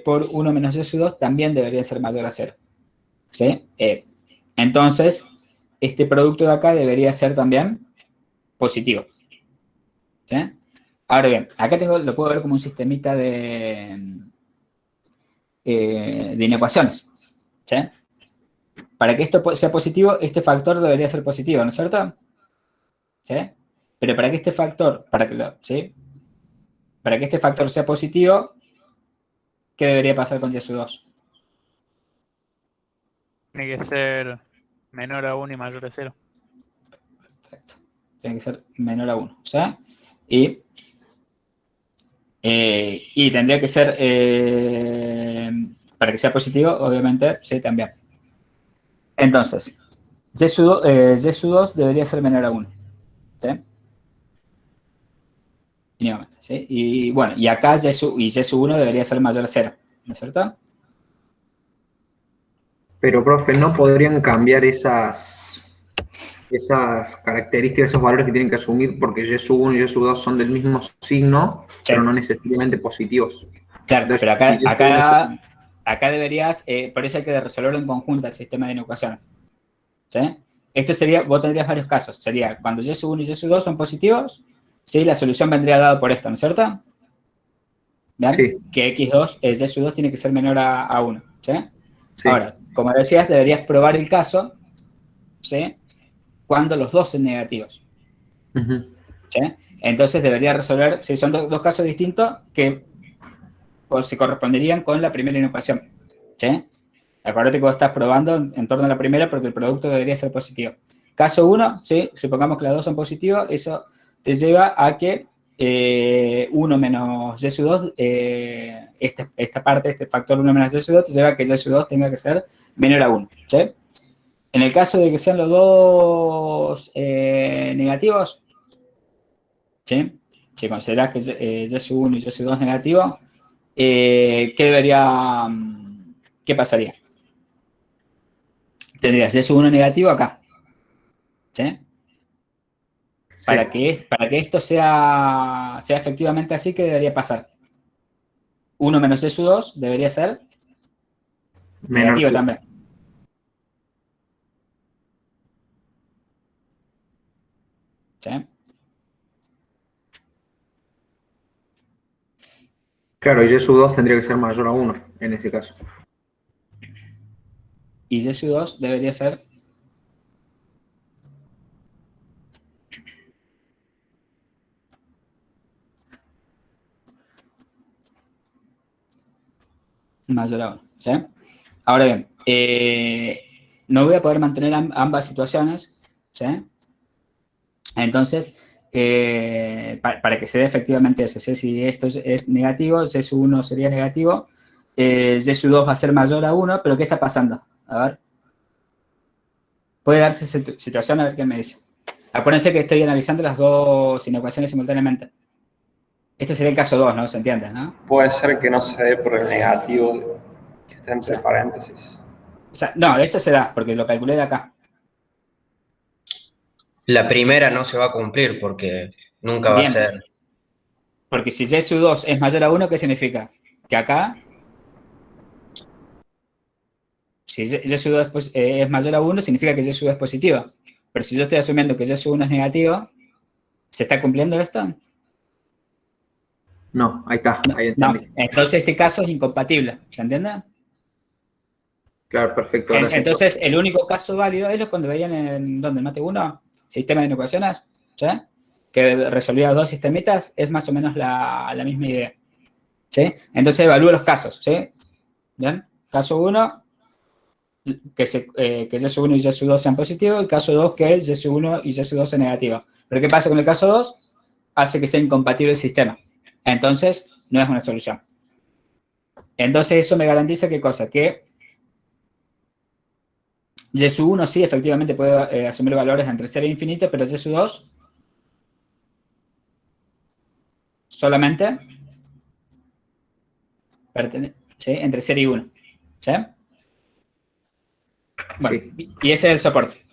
por 1 menos y sub 2 también debería ser mayor a 0. ¿Sí? Entonces, este producto de acá debería ser también positivo. ¿Sí? Ahora bien, acá lo puedo ver como un sistemita de inecuaciones. ¿Sí? Para que esto sea positivo, este factor debería ser positivo, ¿no es cierto? ¿Sí? Pero para que este factor, ¿sí? Para que este factor sea positivo, ¿qué debería pasar con y sub 2? Tiene que ser menor a 1 y mayor a 0. Perfecto. Tiene que ser menor a 1. ¿Sí? Y tendría que ser, para que sea positivo, obviamente, sí, también. Entonces, y sub 2 debería ser menor a 1. ¿Sí? Mínimamente, ¿sí? Y bueno, y acá y sub 1 debería ser mayor a 0, ¿no es cierto? Pero, profe, ¿no podrían cambiar esas características, esos valores que tienen que asumir porque y sub 1 y y sub 2 son del mismo signo, Sí. pero no necesariamente positivos? Claro, Entonces, pero si y sub 1 acá deberías, por eso hay que resolverlo en conjunto el sistema de inecuaciones. ¿Sí? Esto sería, vos tendrías varios casos. Sería cuando y sub 1 y y sub 2 son positivos, ¿sí? La solución vendría dada por esto, ¿no es cierto? ¿Bien? Sí. Que x2, y sub 2 tiene que ser menor a 1. ¿Sí? Sí. Ahora, como decías, deberías probar el caso, ¿sí?, cuando los dos son negativos. Ujú. ¿Sí? Entonces debería resolver, si son dos casos distintos, que se corresponderían con la primera inecuación. ¿Sí? Acuérdate que vos estás probando en torno a la primera porque el producto debería ser positivo. Caso 1, ¿sí?, supongamos que las dos son positivos, eso te lleva a que 1 menos y sub 2, esta parte, este factor 1 menos y sub 2, te lleva a que y sub 2 tenga que ser menor a 1. ¿Sí? En el caso de que sean los dos negativos, ¿sí?, si consideras que y sub 1 y y sub 2 negativo, ¿qué pasaría? Tendrías y sub 1 negativo acá. ¿Sí? Sí. Para que esto sea efectivamente así, ¿qué debería pasar? 1 menos y sub 2 debería ser negativo Menor. también. ¿Sí? Claro, y sub 2 tendría que ser mayor a 1 en ese caso. Y y sub 2 debería ser mayor a 1. ¿Sí? Ahora bien, no voy a poder mantener ambas situaciones. ¿Sí? Entonces, para que se dé efectivamente eso, ¿sí?, si esto es negativo, y sub 1 sería negativo, y sub 2 va a ser mayor a 1, pero ¿qué está pasando? A ver. Puede darse situación, a ver qué me dice. Acuérdense que estoy analizando las dos inecuaciones simultáneamente. Esto sería el caso 2, ¿no? ¿Se entiende, no? Puede ser que no se dé por el negativo que está entre Sí. paréntesis. O sea, no, esto se da, porque lo calculé de acá. La primera no se va a cumplir porque nunca va a Bien. ser. Porque si y sub 2 es mayor a 1, ¿qué significa? Que acá, si y sub 2 es mayor a 1, significa que y sub 2 es positivo. Pero si yo estoy asumiendo que y sub 1 es negativo, ¿se está cumpliendo esto? No, ahí está, No, ahí no. entendí. Entonces este caso es incompatible, ¿se entiende? Claro, perfecto. Gracias. Entonces, el único caso válido es cuando veían en ¿dónde? Mate 1, sistema de inecuaciones, ¿sí? Que resolvía 2 sistemitas, es más o menos la misma idea. ¿Sí? Entonces evalúo los casos, ¿sí? ¿Bien? Caso 1, que Y1 y Y2 sean positivos, y caso 2, que Y1 y Y2 sean negativos. Pero ¿qué pasa con el caso 2? Hace que sea incompatible el sistema. Entonces, no es una solución. Entonces, eso me garantiza ¿qué cosa? Que Y1 sí, efectivamente puede asumir valores entre 0 e infinito, pero Y2 solamente ¿sí? Entre 0 y 1. ¿Sí? Bueno, Sí. y ese es el soporte.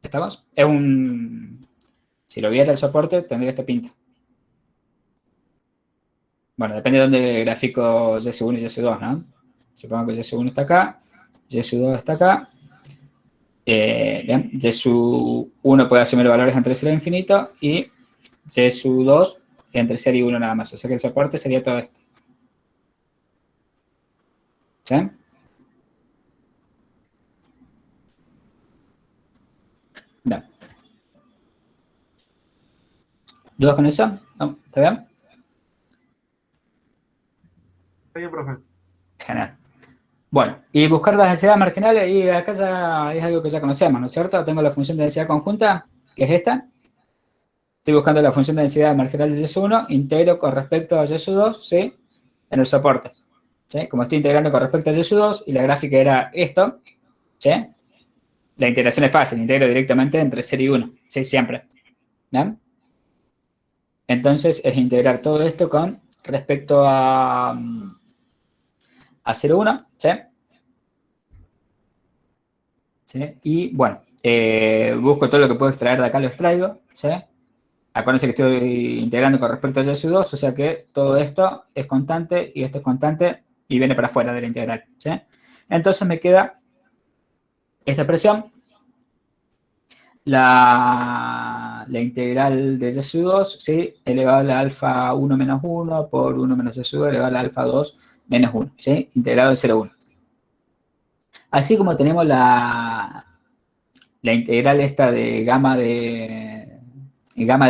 ¿Estamos? Es un... Si lo viera el soporte, tendría esta pinta. Bueno, depende de dónde grafico Y1 y Y2, ¿no? Supongo que Y1 está acá, Y2 está acá. Bien, Y1 puede asumir valores entre 0 e infinito y Y2 entre 0 y 1 nada más. O sea que el soporte sería todo esto. ¿Sí? No. ¿Dudas con eso? ¿No? ¿Está bien? Está bien, profe. Genial. Bueno, y buscar las densidades marginales, y acá ya es algo que ya conocemos, ¿no es cierto? Tengo la función de densidad conjunta, que es esta. Estoy buscando la función de densidad marginal de Y1, integro con respecto a Y2, ¿sí? En el soporte. ¿Sí? Como estoy integrando con respecto a Y2, y la gráfica era esto, ¿sí? La integración es fácil, integro directamente entre 0 y 1, ¿sí? Siempre. ¿Bien? Entonces, es integrar todo esto con respecto a 0, 1, ¿sí? ¿Sí? Y, bueno, busco todo lo que puedo extraer de acá, lo extraigo, ¿sí? Acuérdense que estoy integrando con respecto a Y2, o sea que todo esto es constante y esto es constante y viene para afuera de la integral, ¿sí? Entonces me queda esta expresión, la integral de Y2, ¿sí? Elevado a la alfa 1 menos 1 por 1 menos Y2 elevado a la alfa 2 menos 1, ¿sí? Integrado de 0 a 1. Así como tenemos la integral esta de gamma de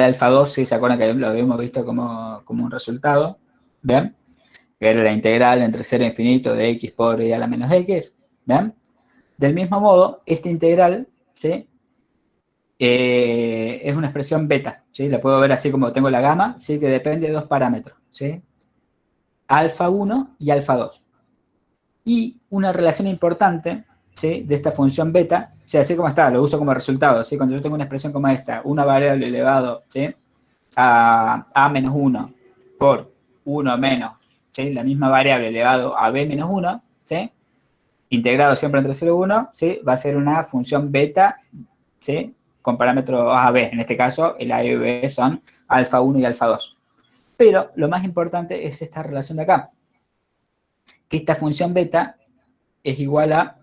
alfa 2, ¿sí? ¿Se acuerdan que lo habíamos visto como un resultado? ¿Ven? Que era la integral entre 0 e infinito de x por y a la menos x. ¿Ven? Del mismo modo, esta integral, ¿sí? Es una expresión beta, ¿sí? La puedo ver así como tengo la gamma, ¿sí? Que depende de dos parámetros, ¿sí? Alfa 1 y alfa 2. Y una relación importante, ¿sí? De esta función beta, ¿sí? Así como está, lo uso como resultado, ¿sí? Cuando yo tengo una expresión como esta, una variable elevado, ¿sí? A menos 1 por 1 menos, ¿sí? La misma variable elevado a b menos 1, ¿sí? Integrado siempre entre 0 y 1, ¿sí? Va a ser una función beta, ¿sí? Con parámetro a, b. En este caso, el a y b son alfa 1 y alfa 2. Pero lo más importante es esta relación de acá. Que esta función beta es igual a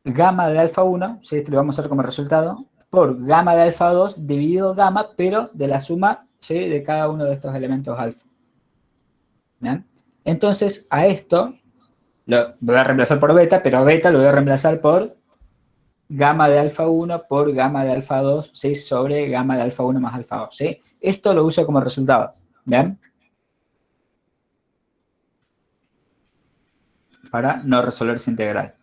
gamma de alfa 1, ¿sí? Esto lo vamos a hacer como resultado, por gamma de alfa 2 dividido gamma, pero de la suma, ¿sí? De cada uno de estos elementos alfa. ¿Bien? Entonces, a esto lo voy a reemplazar por beta, pero a beta lo voy a reemplazar por gamma de alfa 1 por gamma de alfa 2, ¿sí? Sobre gamma de alfa 1 más alfa 2, ¿sí? Esto lo uso como resultado. ¿Bien? Para no resolver esa integral.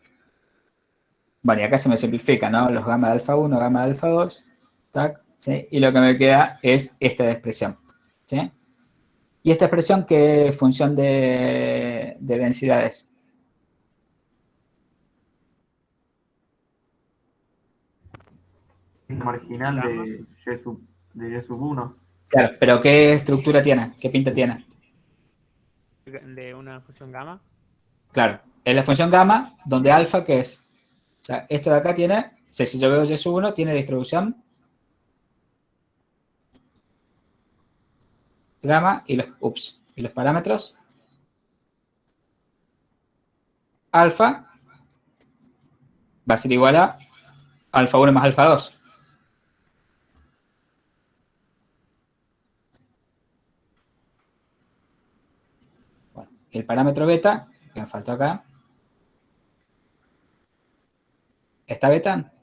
Bueno, y acá se me simplifica, ¿no? Los gamma de alfa 1, gamma de alfa 2, tac, ¿sí? Y lo que me queda es esta expresión, ¿sí? Y esta expresión, ¿qué función de densidades? Marginal de Y sub 1. Claro, pero ¿qué estructura tiene? ¿Qué pinta tiene? De una función gamma. Claro, es la función gamma, donde alfa, ¿qué es? O sea, esto de acá tiene, si yo veo Y sub 1, tiene distribución gamma y los parámetros alfa va a ser igual a alfa 1 más alfa 2. el parámetro beta, que me faltó acá. ¿Está beta?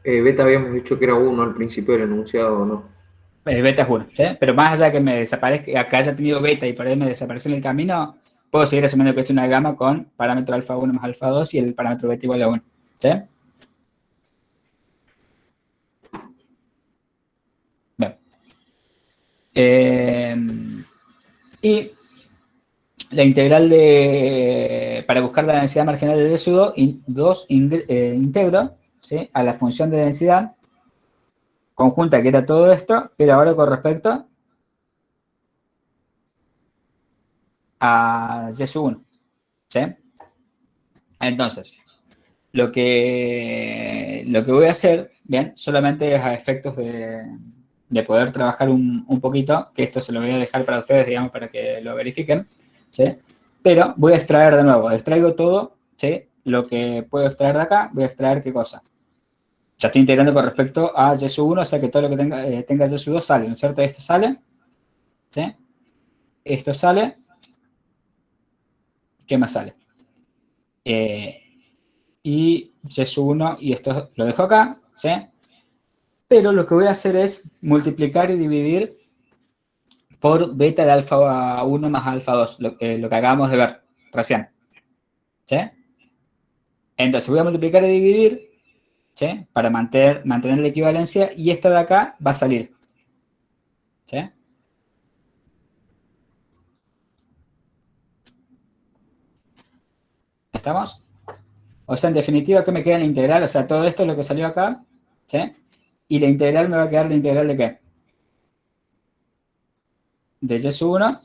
Beta habíamos dicho que era 1 al principio del enunciado, ¿no? Beta es 1, ¿sí? Pero más allá de que me desaparezca, que haya tenido beta y por ahí me desaparece en el camino, puedo seguir asumiendo que esto es una gama con parámetro alfa 1 más alfa 2 y el parámetro beta igual a 1, ¿sí? Bien. Y la integral para buscar la densidad marginal de D2 integro, ¿sí?, a la función de densidad conjunta que era todo esto, pero ahora con respecto a Y1, ¿sí? Entonces, lo que voy a hacer, bien, solamente es a efectos de poder trabajar un poquito, que esto se lo voy a dejar para ustedes, digamos, para que lo verifiquen, ¿sí? Pero voy a extraer de nuevo, extraigo todo, ¿sí? Lo que puedo extraer de acá, voy a extraer qué cosa. Ya estoy integrando con respecto a Y1, o sea que todo lo que tenga Y2 sale, ¿no es cierto? Esto sale, ¿sí? Esto sale. ¿Qué más sale? Y Y1, y esto lo dejo acá, ¿sí? Pero lo que voy a hacer es multiplicar y dividir por beta de alfa 1 más alfa 2, lo que acabamos de ver recién, ¿sí? Entonces voy a multiplicar y dividir, ¿sí?, para mantener la equivalencia, y esta de acá va a salir, ¿sí? ¿Estamos? O sea, en definitiva, ¿qué me queda en la integral? O sea, todo esto es lo que salió acá, ¿sí? Y la integral me va a quedar la integral ¿de qué? De Y1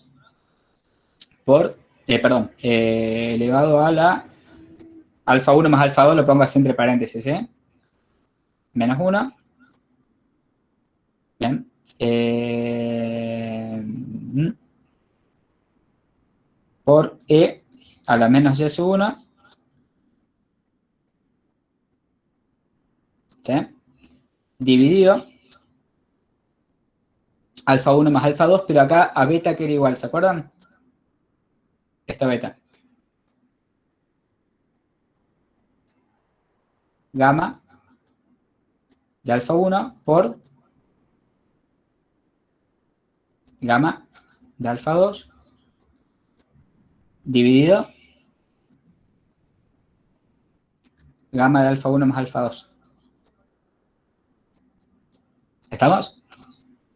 por, elevado a la alfa 1 más alfa 2, lo pongo así entre paréntesis, ¿sí? Menos 1. Bien. Por E a la menos Y1, ¿sí?, dividido alfa 1 más alfa 2, pero acá a beta que era igual, ¿se acuerdan? Esta beta. Gamma de alfa 1 por gamma de alfa 2 dividido gamma de alfa 1 más alfa 2. ¿Estamos?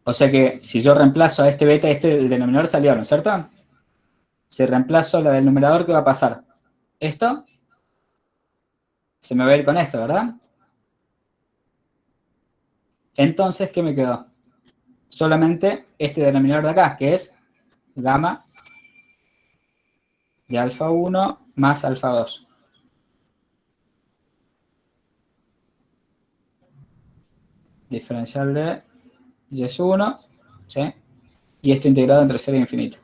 O sea que si yo reemplazo a este beta, el denominador salió, ¿no es cierto? Si reemplazo la del numerador, ¿qué va a pasar? Esto se me va a ir con esto, ¿verdad? Entonces, ¿qué me quedó? Solamente este denominador de acá, que es gamma de alfa 1 más alfa 2. Diferencial de Y1, ¿sí? Y esto integrado entre 0 y infinito.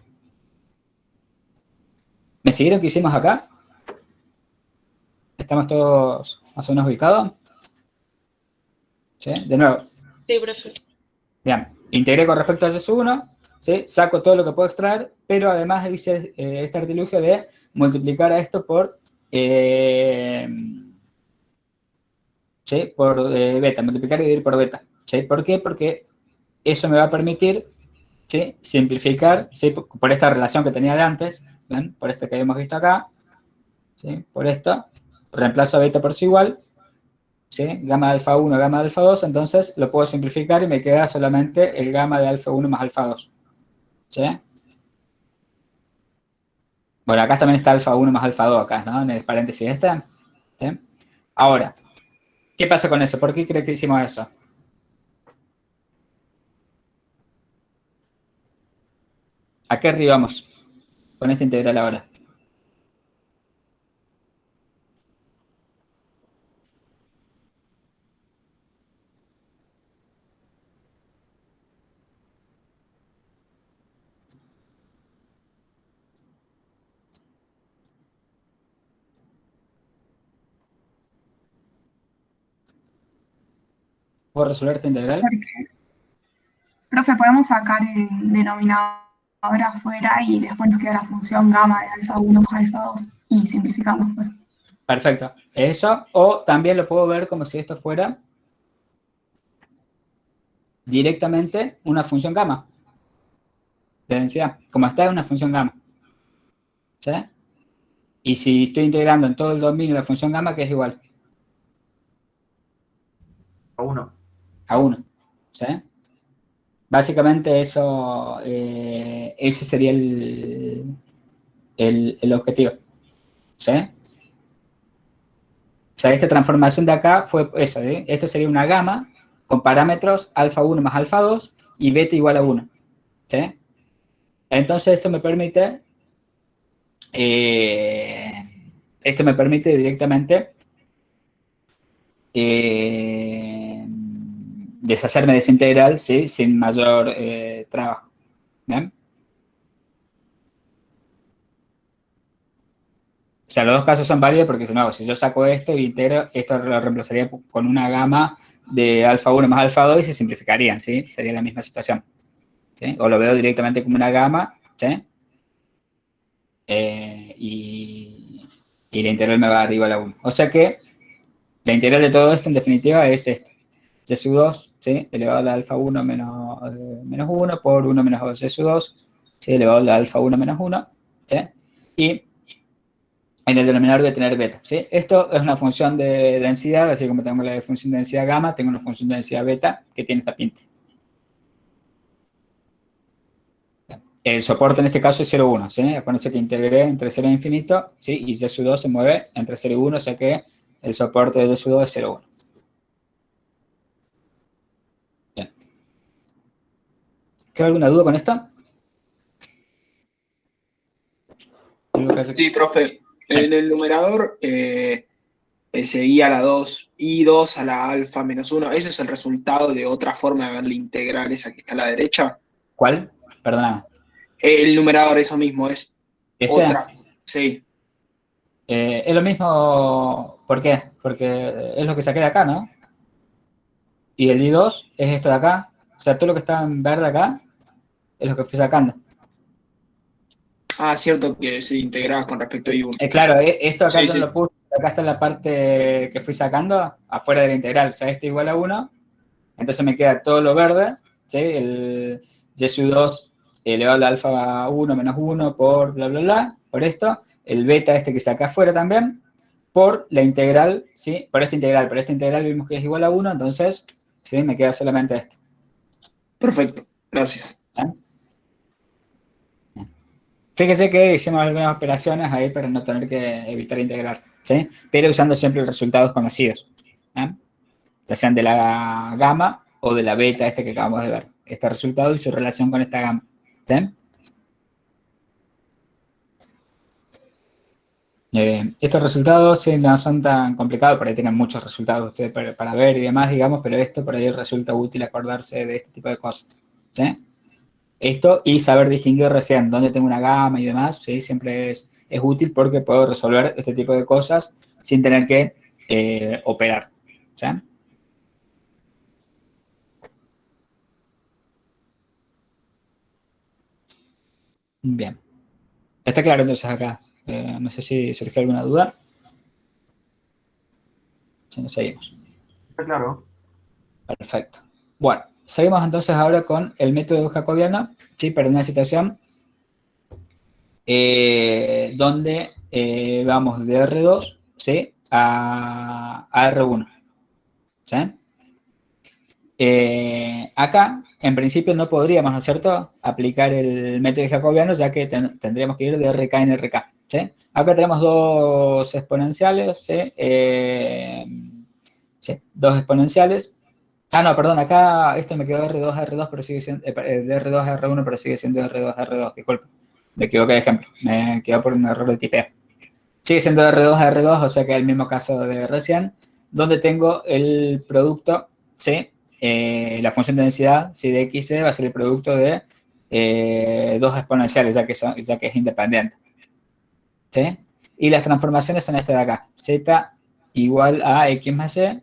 ¿Me siguieron que hicimos acá? ¿Estamos todos más o menos ubicados? ¿Sí? De nuevo. Sí, profe. Bien, integré con respecto a Y1, ¿sí? Saco todo lo que puedo extraer, pero además hice este artilugio de multiplicar a esto por, ¿sí?, por beta, multiplicar y dividir por beta, ¿sí? ¿Por qué? Porque eso me va a permitir, ¿sí?, simplificar, ¿sí?, por esta relación que tenía de antes, ¿ven?, por esto que habíamos visto acá, ¿sí?, por esto, reemplazo a beta por sí igual, ¿sí?, gamma de alfa 1, gamma de alfa 2, entonces lo puedo simplificar y me queda solamente el gamma de alfa 1 más alfa 2, ¿sí? Bueno, acá también está alfa 1 más alfa 2, acá, ¿no?, en el paréntesis este, ¿sí? Ahora, ¿qué pasa con eso? ¿Por qué creo que hicimos eso? ¿A qué arribamos con esta integral ahora? ¿Puedo resolver esta integral? profe, podemos sacar el denominador afuera y después nos queda la función gamma de alfa 1 más alfa 2 y simplificamos, pues. Perfecto. Eso, o también lo puedo ver como si esto fuera directamente una función gamma de densidad, como está en una función gamma. ¿Sí? Y si estoy integrando en todo el dominio la función gamma, que es igual A 1. a 1. ¿Sí? Básicamente eso, ese sería el objetivo. ¿Sí? O sea, esta transformación de acá fue eso, ¿eh? Esto sería una gamma con parámetros alfa 1 más alfa 2 y beta igual a 1. ¿Sí? Entonces esto me permite directamente deshacerme de esa integral, ¿sí? Sin mayor trabajo. ¿Bien? O sea, los dos casos son válidos porque, de nuevo, si yo saco esto y integro, esto lo reemplazaría con una gamma de alfa 1 más alfa 2 y se simplificarían, ¿sí? Sería la misma situación. ¿Sí? O lo veo directamente como una gamma, ¿sí? Y la integral me va arriba a la 1. O sea que la integral de todo esto, en definitiva, es esta. Y sub 2, ¿sí? Elevado a la alfa 1 menos 1 por 1 menos 2 y sub 2, ¿sí? Elevado a la alfa 1 menos 1, ¿sí? Y en el denominador voy a tener beta, ¿sí? Esto es una función de densidad, así como tengo la función de densidad gamma, tengo una función de densidad beta que tiene esta pinta. El soporte en este caso es 0,1, ¿sí? Acuérdense que integré entre 0 e infinito, ¿sí? Y y sub 2 se mueve entre 0 y 1, o sea que el soporte de y sub 2 es 0,1. Bien. ¿Queda alguna duda con esto? Sí, profe. En el numerador seguía la 2 y 2 a la alfa menos 1. ¿Ese es el resultado de otra forma de ver la integral esa que está a la derecha? ¿Cuál? Perdóname. El numerador, eso mismo, es ¿Este? otra. Sí. Es lo mismo, ¿por qué? Porque es lo que saqué de acá, ¿no? Y el I2 es esto de acá. O sea, todo lo que está en verde acá es lo que fui sacando. Ah, cierto que se integraba con respecto a I1. Claro, esto acá Sí, yo sí. no lo puse, acá está la parte que fui sacando afuera de la integral. O sea, esto igual a 1, entonces me queda todo lo verde, ¿sí? El y sub 2 elevado a la alfa 1 menos 1 por bla, bla, bla, por esto. El beta este que saca afuera también, por la integral, ¿sí? Por esta integral vimos que es igual a 1, entonces, ¿sí? Me queda solamente esto. Perfecto, gracias. ¿Sí? Fíjese que hicimos algunas operaciones ahí para no tener que evitar integrar, ¿sí? Pero usando siempre resultados conocidos, ¿sí? Ya sean de la gamma o de la beta este que acabamos de ver. Este resultado y su relación con esta gamma, ¿sí? Estos resultados sí, no son tan complicados, por ahí tienen muchos resultados ustedes para ver y demás, digamos, pero esto por ahí resulta útil acordarse de este tipo de cosas, ¿sí? Esto y saber distinguir recién dónde tengo una gama y demás, ¿sí? Siempre es útil porque puedo resolver este tipo de cosas sin tener que operar, ¿sí? Bien. Está claro entonces acá. No sé si surgió alguna duda. Si no, seguimos. Está claro. Perfecto. Bueno, seguimos entonces ahora con el método jacobiano, ¿sí? Para una situación donde vamos de R2, ¿sí? a R1, ¿sí? Acá, en principio, no podríamos, ¿no es cierto?, aplicar el método jacobiano, ya que tendríamos que ir de RK en RK, ¿sí? Acá tenemos dos exponenciales, ¿sí? Sí, dos exponenciales. Ah, no, perdón, acá esto me quedó R2 a R2, pero sigue siendo, de R2 a R1, pero sigue siendo R2 a R2, disculpe. Me equivoqué de ejemplo, me quedó por un error de tipeo. Sigue siendo R2 a R2, o sea que es el mismo caso de recién, donde tengo el producto, ¿sí? La función de densidad, ¿sí? De XC va a ser el producto de dos exponenciales, ya que es independiente, ¿sí? Y las transformaciones son estas de acá, Z igual a X más Y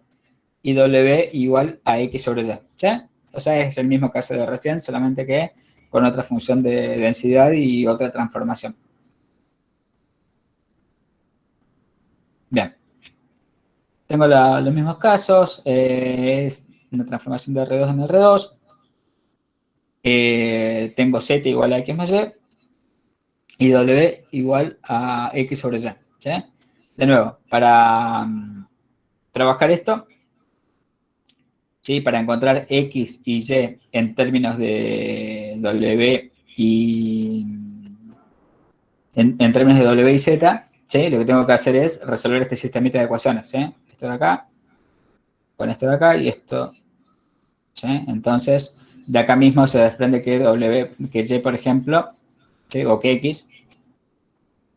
y W igual a X sobre Y, ¿sí? O sea, es el mismo caso de recién, solamente que con otra función de densidad y otra transformación. Bien. Tengo los mismos casos, es una transformación de R2 en R2. Tengo Z igual a X más Y y W igual a X sobre Y. ¿Sí? De nuevo, para trabajar esto, ¿sí? Para encontrar X y Y en términos de W y en términos de W y Z, ¿sí? Lo que tengo que hacer es resolver este sistemita de ecuaciones. ¿Sí? Esto de acá, con esto de acá y esto. ¿Sí? Entonces, de acá mismo se desprende que que Y, por ejemplo, ¿sí? O que X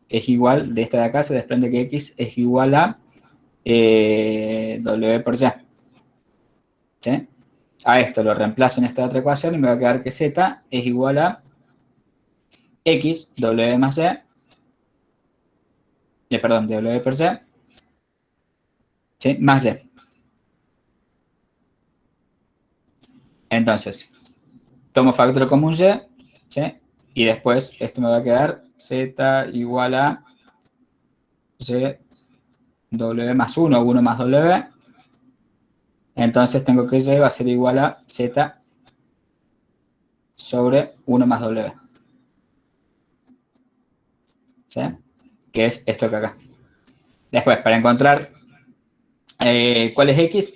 es igual, de esta de acá se desprende que X es igual a W por Y. ¿Sí? A esto lo reemplazo en esta otra ecuación y me va a quedar que Z es igual a X, W más Y, perdón, W por Y, ¿sí? Más Y. Entonces, tomo factor común Y, ¿sí? Y después esto me va a quedar Z igual a Y, W más 1, 1 más W. Entonces tengo que Y va a ser igual a Z sobre 1 más W. ¿Sí? Que es esto que acá. Después, para encontrar cuál es X,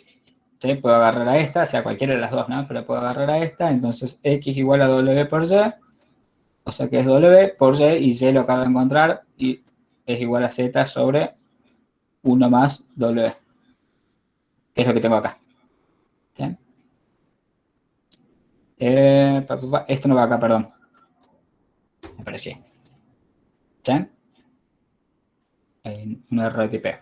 ¿sí? Puedo agarrar a esta, o sea, cualquiera de las dos, ¿no? Pero puedo agarrar a esta, entonces X igual a W por Y, o sea que es W por Y, y Y lo acabo de encontrar, y es igual a Z sobre 1 más W, que es lo que tengo acá. ¿Sí? Esto no va acá, perdón. Me parecía. ¿Sí? Hay un error de tipeo.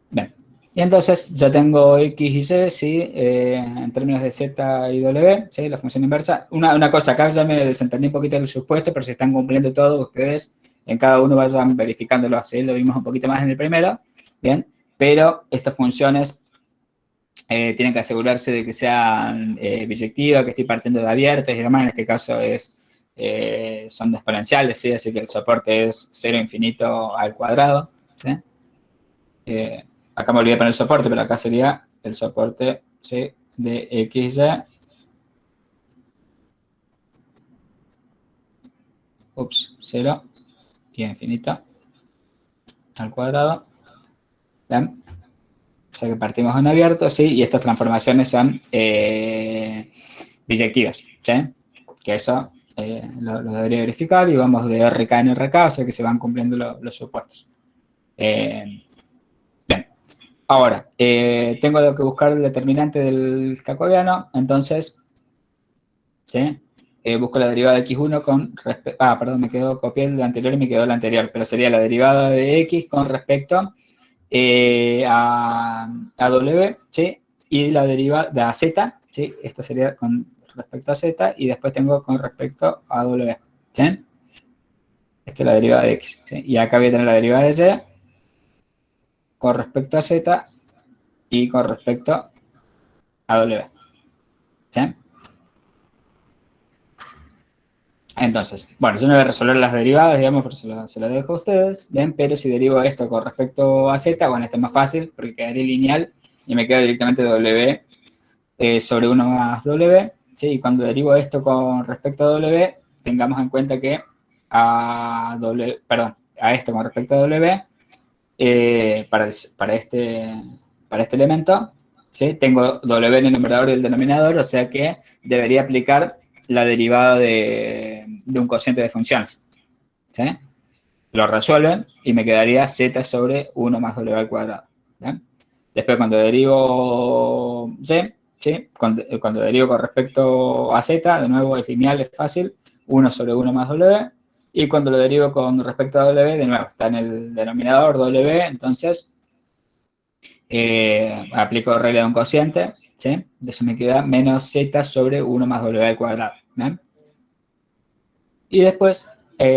Bien. Y entonces ya tengo X y Y, ¿sí? En términos de Z y W, ¿sí? La función inversa. Una cosa, acá ya me desentendí un poquito del supuesto, pero si están cumpliendo todo, ustedes en cada uno vayan verificándolo, ¿sí? Lo vimos un poquito más en el primero, ¿bien? Pero estas funciones tienen que asegurarse de que sean biyectivas, que estoy partiendo de abiertos y demás. En este caso son exponenciales, ¿sí? Así que el soporte es 0 infinito al cuadrado, ¿sí? Acá me olvidé poner el soporte, pero acá sería el soporte, ¿sí? De XY. Ups, 0 y infinito al cuadrado. ¿Ven? O sea que partimos en abierto, ¿sí? Y estas transformaciones son biyectivas, ¿sí? Que eso lo debería verificar y vamos de RK en RK, o sea que se van cumpliendo los supuestos. Bien. Ahora, tengo que buscar el determinante del jacobiano, entonces, ¿sí? Busco la derivada de x1 con respecto... Ah, perdón, copié el anterior y me quedó el anterior, pero sería la derivada de x con respecto a W, ¿sí? Y la derivada de a z, ¿sí? Esto sería con respecto a z y después tengo con respecto a W, ¿sí? Esta es la derivada de x, ¿sí? Y acá voy a tener la derivada de y con respecto a z y con respecto a W, ¿sí? Entonces, bueno, yo no voy a resolver las derivadas, digamos, por eso se lo dejo a ustedes, ¿bien? Pero si derivo esto con respecto a z, bueno, esto es más fácil porque quedaría lineal y me queda directamente W sobre 1 más W, ¿sí? Y cuando derivo esto con respecto a W, tengamos en cuenta que a esto con respecto a W, para este elemento, ¿sí? Tengo W en el numerador y el denominador, o sea que debería aplicar la derivada de un cociente de funciones, ¿sí? Lo resuelven y me quedaría z sobre 1 más w al cuadrado, ¿sí? Después cuando derivo y, ¿sí? Cuando derivo con respecto a z, de nuevo es lineal, es fácil, 1 sobre 1 más w, y cuando lo derivo con respecto a w, de nuevo, está en el denominador w, entonces aplico regla de un cociente, ¿sí? De eso me queda menos z sobre 1 más w al cuadrado, ¿bien? Y después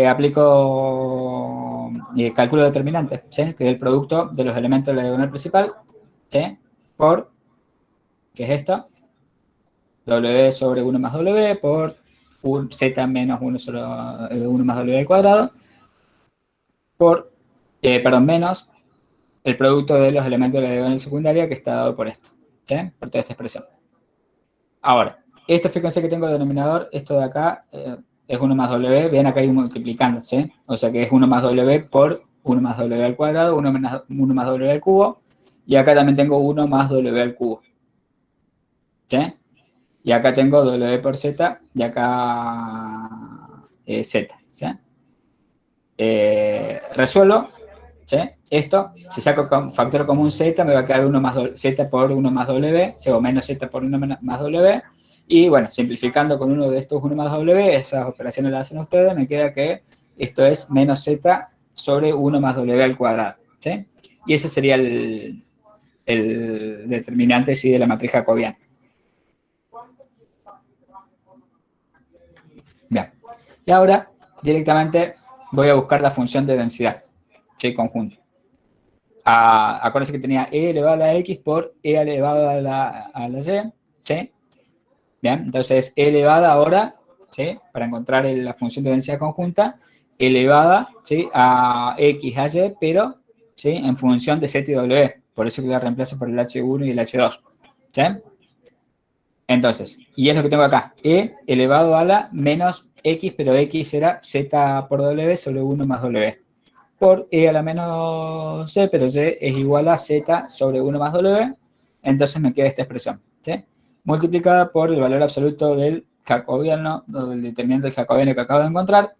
aplico cálculo determinante, ¿sí? Que es el producto de los elementos de la diagonal principal, ¿sí? Por que es esto. W sobre 1 más W por Z menos 1 sobre 1 más W al cuadrado por, menos el producto de los elementos de la diagonal secundaria que está dado por esto, ¿sí? Por toda esta expresión. Ahora, esto, fíjense que tengo el denominador, esto de acá es 1 más W, ven acá hay un multiplicando, ¿sí? O sea que es 1 más W por 1 más W al cuadrado, 1 más W al cubo, y acá también tengo 1 más W al cubo, ¿sí? Y acá tengo W por Z, y acá Z, ¿sí? Resuelvo, ¿sí? Esto, si saco factor común Z, me va a quedar 1 más Z por 1 más W, o menos Z por 1 más W, y bueno, simplificando con uno de estos 1 más W, esas operaciones las hacen ustedes, me queda que esto es menos Z sobre 1 más W al cuadrado, ¿sí? Y ese sería el determinante, sí, de la matriz jacobiana. Bien. Y ahora, directamente, voy a buscar la función de densidad, ¿sí? Conjunto. Acuérdense que tenía E elevado a la X por E elevado a la Y, ¿sí? Bien, entonces E elevada ahora, ¿sí? Para encontrar la función de densidad conjunta, elevada, ¿sí? A X, a Y, pero, ¿sí? En función de Z y W. Por eso que la reemplazo por el H1 y el H2, ¿sí? Entonces, y es lo que tengo acá, E elevado a la menos X, pero X era Z por W sobre 1 más W. Por E a la menos C, pero C es igual a Z sobre 1 más W, entonces me queda esta expresión, ¿sí? Multiplicada por el valor absoluto del jacobiano, o del determinante del jacobiano que acabo de encontrar,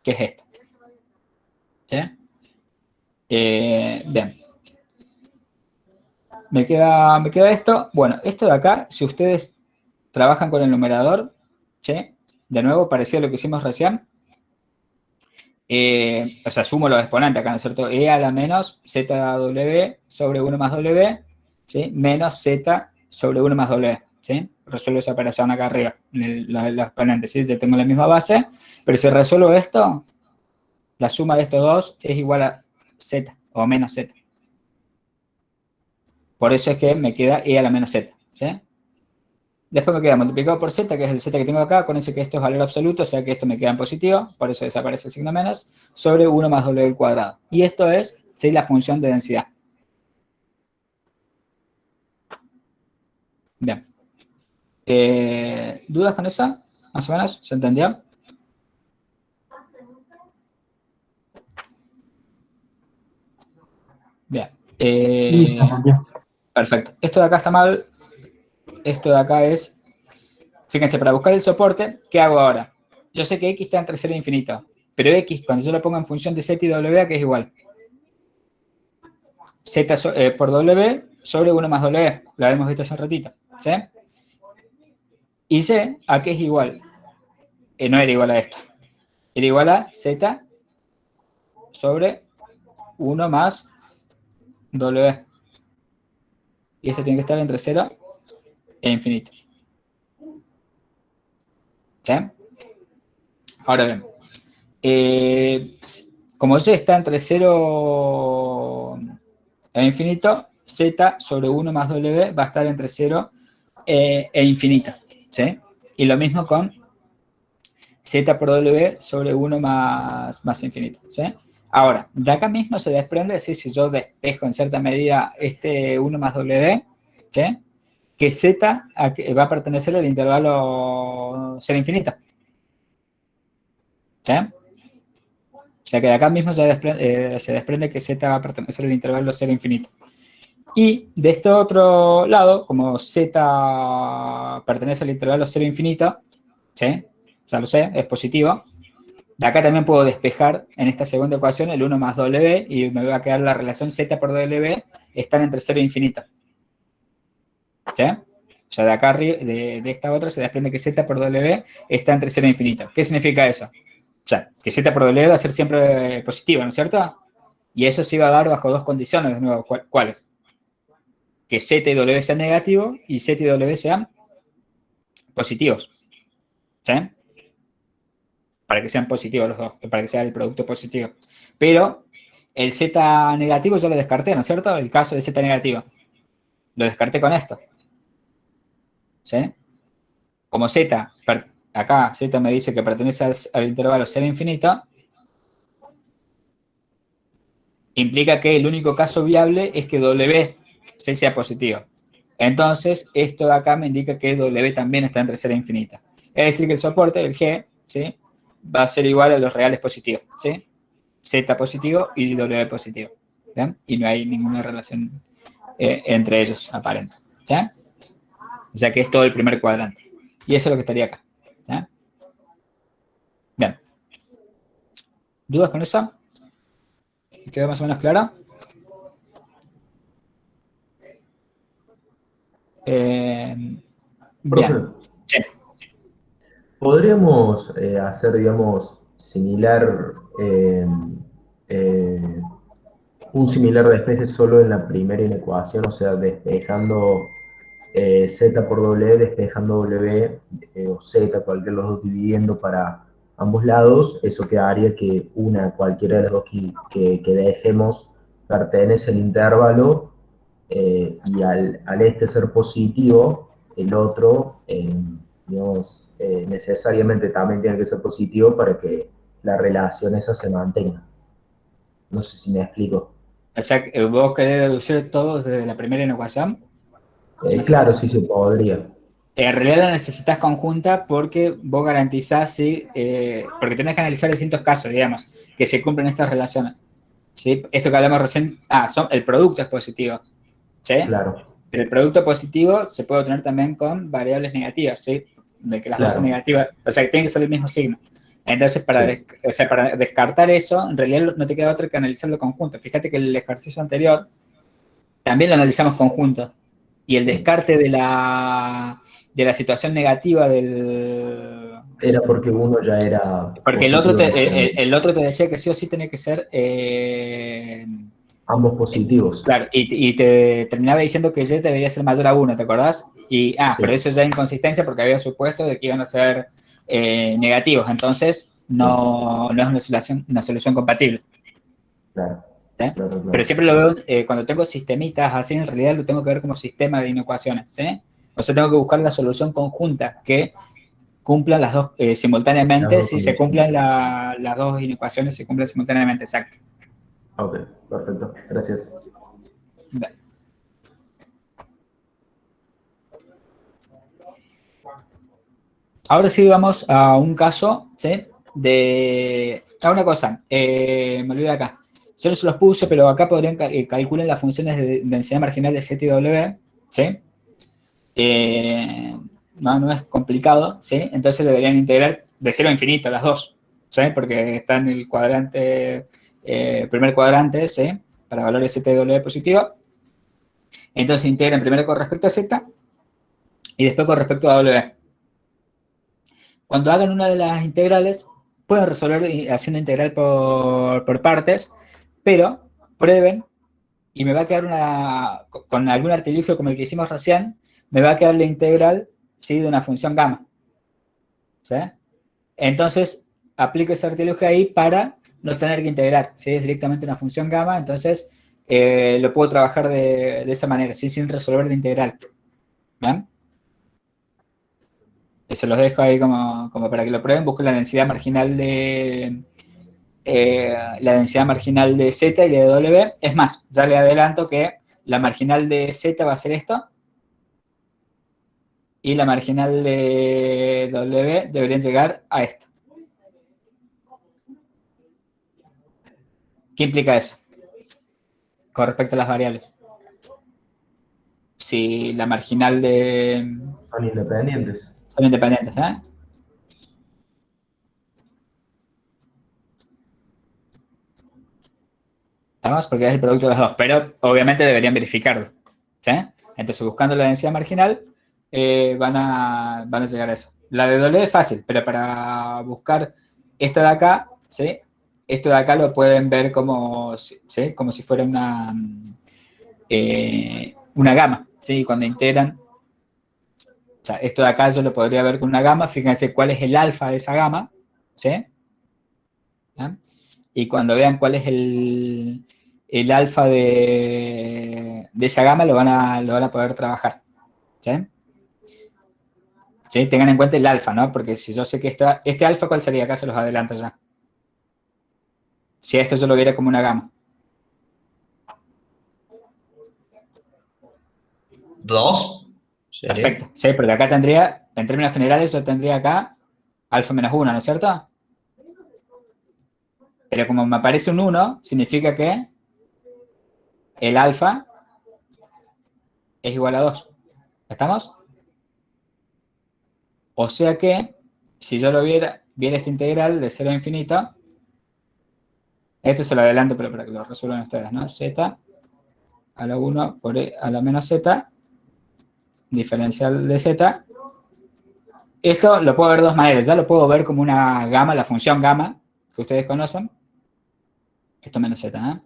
que es esto, ¿sí? Bien. Me queda esto. Bueno, esto de acá, si ustedes trabajan con el numerador, ¿sí? De nuevo, parecido a lo que hicimos recién. O sea, sumo los exponentes acá, ¿no es cierto? E a la menos ZW sobre 1 más W, ¿sí? Menos Z sobre 1 más W, ¿sí? Resuelvo esa operación acá arriba, en los exponentes, ¿sí? Ya tengo la misma base, pero si resuelvo esto, la suma de estos dos es igual a Z, o menos Z. Por eso es que me queda E a la menos Z, ¿sí? Después me queda multiplicado por Z, que es el Z que tengo acá, acuérdense que esto es valor absoluto, o sea que esto me queda en positivo, por eso desaparece el signo menos, sobre 1 más W al cuadrado. Y esto es, ¿sí? La función de densidad. Bien. ¿Dudas con eso? Más o menos, ¿se entendió? Bien. Perfecto. Esto de acá está mal. Esto de acá es... Fíjense, para buscar el soporte, ¿qué hago ahora? Yo sé que X está entre 0 e infinito, pero X, cuando yo lo pongo en función de Z y W, ¿qué es igual? Z por W sobre 1 más W. Lo habíamos visto hace un ratito, ¿sí? Y C, ¿a qué es igual? No era igual a esto. Era igual a Z sobre 1 más W. Y esto tiene que estar entre 0 e infinito. ¿Sí? Ahora bien, como Z está entre 0 e infinito, Z sobre 1 más W va a estar entre 0 e infinito, ¿sí? Y lo mismo con Z por W sobre 1 más infinito, ¿sí? Ahora, de acá mismo se desprende, ¿sí? Si yo despejo en cierta medida este 1 más W, ¿sí? Que Z va a pertenecer al intervalo 0 infinito. ¿Sí? O sea que de acá mismo se desprende que Z va a pertenecer al intervalo 0 infinito. Y de este otro lado, como Z pertenece al intervalo 0 infinito, ¿sí? Ya lo sé, es positivo. De acá también puedo despejar en esta segunda ecuación el 1 más W y me va a quedar la relación Z por W están entre 0 e infinito. ¿Sí? O sea, de acá de esta otra se desprende que Z por W está entre 0 e infinito. ¿Qué significa eso? O sea, que Z por W va a ser siempre positivo, ¿no es cierto? Y eso se va a dar bajo dos condiciones, de nuevo. ¿Cuáles? Que Z y W sean negativos y Z y W sean positivos. ¿Sí? Para que sean positivos los dos, para que sea el producto positivo. Pero el Z negativo yo lo descarté, ¿no es cierto? El caso de Z negativo. Lo descarté con esto. ¿sí? Como Z, acá Z me dice que pertenece al intervalo 0 infinito, implica que el único caso viable es que W ¿sí? sea positivo. Entonces, esto de acá me indica que W también está entre 0 e infinita. Es decir, que el soporte, el G, ¿sí? va a ser igual a los reales positivos, ¿sí? Z positivo y W positivo, ¿bien? Y no hay ninguna relación entre ellos aparente, ¿sí? O sea que es todo el primer cuadrante. Y eso es lo que estaría acá, ¿sí? Bien. ¿Dudas con eso? ¿Quedó más o menos claro? Profe, Bien. Sí. podríamos hacer, digamos, similar, eh, un similar despeje solo en la primera inecuación, o sea, despejando Z por W, despejando W o Z, cualquiera de los dos dividiendo para ambos lados, eso quedaría que cualquiera de las dos que dejemos pertenece al intervalo y al este ser positivo, el otro, digamos, necesariamente también tiene que ser positivo para que la relación esa se mantenga. No sé si me explico. O sea, vos querés deducir todo desde la primera inecuación. Claro, sí se podría. En realidad la necesitas conjunta porque vos garantizás, ¿sí? Porque tenés que analizar distintos casos, digamos, que se cumplen estas relaciones. ¿Sí? Esto que hablamos recién, el producto es positivo, ¿sí? Claro. Pero el producto positivo se puede obtener también con variables negativas, ¿sí? De que las dos son negativas, o sea, que tiene que ser el mismo signo. Entonces, para descartar eso, en realidad no te queda otra que analizarlo conjunto. Fíjate que el ejercicio anterior también lo analizamos conjunto. Y el descarte de la situación negativa del... Era porque uno ya era Porque positivo. el otro te decía que sí o sí tenía que ser... ambos positivos. Claro, y te terminaba diciendo que Y debería ser mayor a 1, ¿te acordás? Y, pero eso ya es inconsistencia porque había supuesto de que iban a ser negativos, entonces no es una solución compatible. Claro. ¿Sí? Claro. Pero siempre lo veo, cuando tengo sistemitas así, en realidad lo tengo que ver como sistema de inecuaciones, ¿sí? O sea, tengo que buscar la solución conjunta que cumplan las dos simultáneamente, si se cumplan las dos inecuaciones, se cumplen simultáneamente, exacto. Ok, perfecto, gracias. Ahora sí vamos a un caso, ¿sí? Una cosa, me olvidé acá. Yo no se los puse, pero acá podrían calcular las funciones de densidad marginal de Z y W, ¿sí? No es complicado, ¿sí? Entonces deberían integrar de 0 a infinito las dos, ¿sí? Porque está en el cuadrante, primer cuadrante, ¿sí? Para valores Z y W positivo. Entonces integran primero con respecto a Z y después con respecto a W. Cuando hagan una de las integrales, pueden resolver haciendo integral por partes, pero prueben, y me va a quedar con algún artilugio como el que hicimos recién, me va a quedar la integral, ¿sí? De una función gamma, ¿sí? Entonces, aplico ese artilugio ahí para no tener que integrar, ¿sí? Es directamente una función gamma, entonces lo puedo trabajar de esa manera, ¿sí? Sin resolver la integral, ¿bien? Se los dejo ahí como para que lo prueben. Busco la densidad marginal de Z y la de W. Es más, ya le adelanto que la marginal de Z va a ser esto y la marginal de W deberían llegar a esto. ¿Qué implica eso? Con respecto a las variables. Si la marginal de... Son independientes. Son independientes, ¿eh? ¿Estamos? Porque es el producto de los dos, pero obviamente deberían verificarlo, ¿sí? Entonces, buscando la densidad marginal, van a llegar a eso. La de W es fácil, pero para buscar esta de acá, ¿sí? Esto de acá lo pueden ver como, ¿sí? Como si fuera una gama, ¿sí? Cuando integran, o sea, esto de acá yo lo podría ver con una gama, fíjense cuál es el alfa de esa gama, ¿sí? ¿Ah? Y cuando vean cuál es el alfa de esa gama, lo van a poder trabajar, ¿sí? ¿Sí? Tengan en cuenta el alfa, ¿no? Porque si yo sé que este alfa, ¿cuál sería? Acá se los adelanto ya. Si esto yo lo viera como una gama. 2. ¿Sería? Perfecto. Sí, porque acá tendría, en términos generales, yo tendría acá alfa menos 1, ¿no es cierto? Pero como me aparece un 1, significa que el alfa es igual a 2. ¿Estamos? O sea que, si yo lo viera esta integral de 0 a infinito, esto se lo adelanto, pero para que lo resuelvan ustedes, ¿no? Z a la 1 por a la menos Z, diferencial de Z. Esto lo puedo ver de dos maneras. Ya lo puedo ver como una gama, la función gamma, que ustedes conocen. Esto menos Z, ¿no?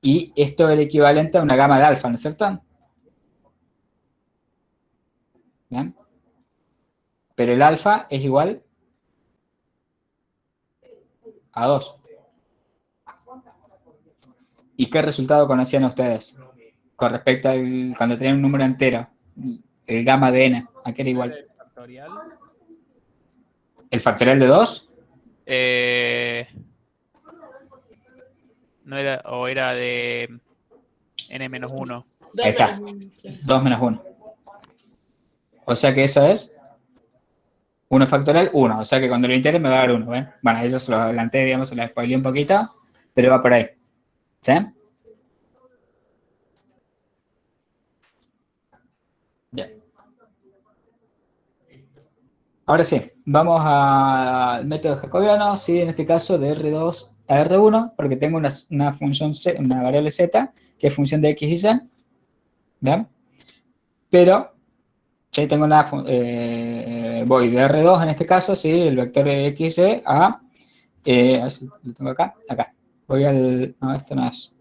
Y esto es el equivalente a una gama de alfa, ¿no es cierto? ¿Bien? Pero el alfa es igual a 2. ¿Y qué resultado conocían ustedes con respecto al cuando tenían un número entero? El gamma de n, ¿a qué era igual? ¿El factorial? ¿El factorial de 2? No era, o era de n-1. Ahí está. 2 menos 1. O sea que eso es 1 factorial, 1. O sea que cuando lo integre me va a dar 1. ¿Ven? Bueno, eso se lo adelanté, digamos, se lo spoileé un poquito, pero va por ahí. ¿Sí? Bien. Ahora sí, vamos al método jacobiano, ¿sí? En este caso de R2 a R1, porque tengo una función una variable z, que es función de x y y. ¿Bien? Pero sí, tengo voy de R2 en este caso, sí, el vector de x y a ver si lo tengo acá. Voy no, esto no es.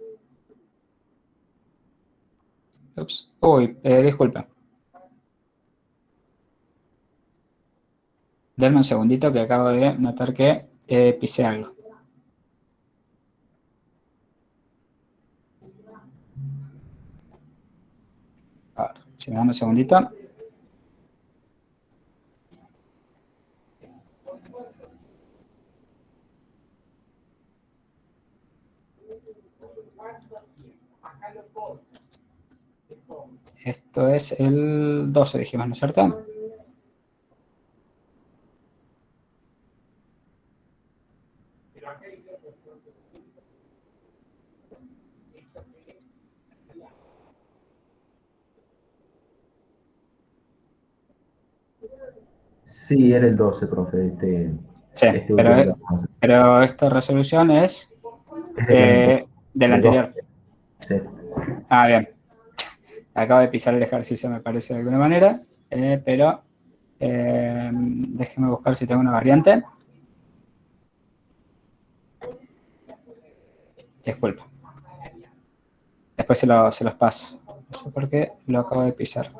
Ups. Uy, disculpa. Denme un segundito que acabo de notar que pisé algo. A ver, si me dan un segundito. Esto es el 12, dijimos, ¿no es cierto? Sí, era el 12, profe. Sí, Este último que vamos a hacer. pero esta resolución es Es del anterior. del anterior. Sí. Ah, bien. Acabo de pisar el ejercicio, me parece, de alguna manera, pero déjeme buscar si tengo una variante. Disculpa. Después se los paso. No sé por qué lo acabo de pisar.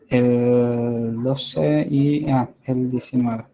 El 12 y el 19.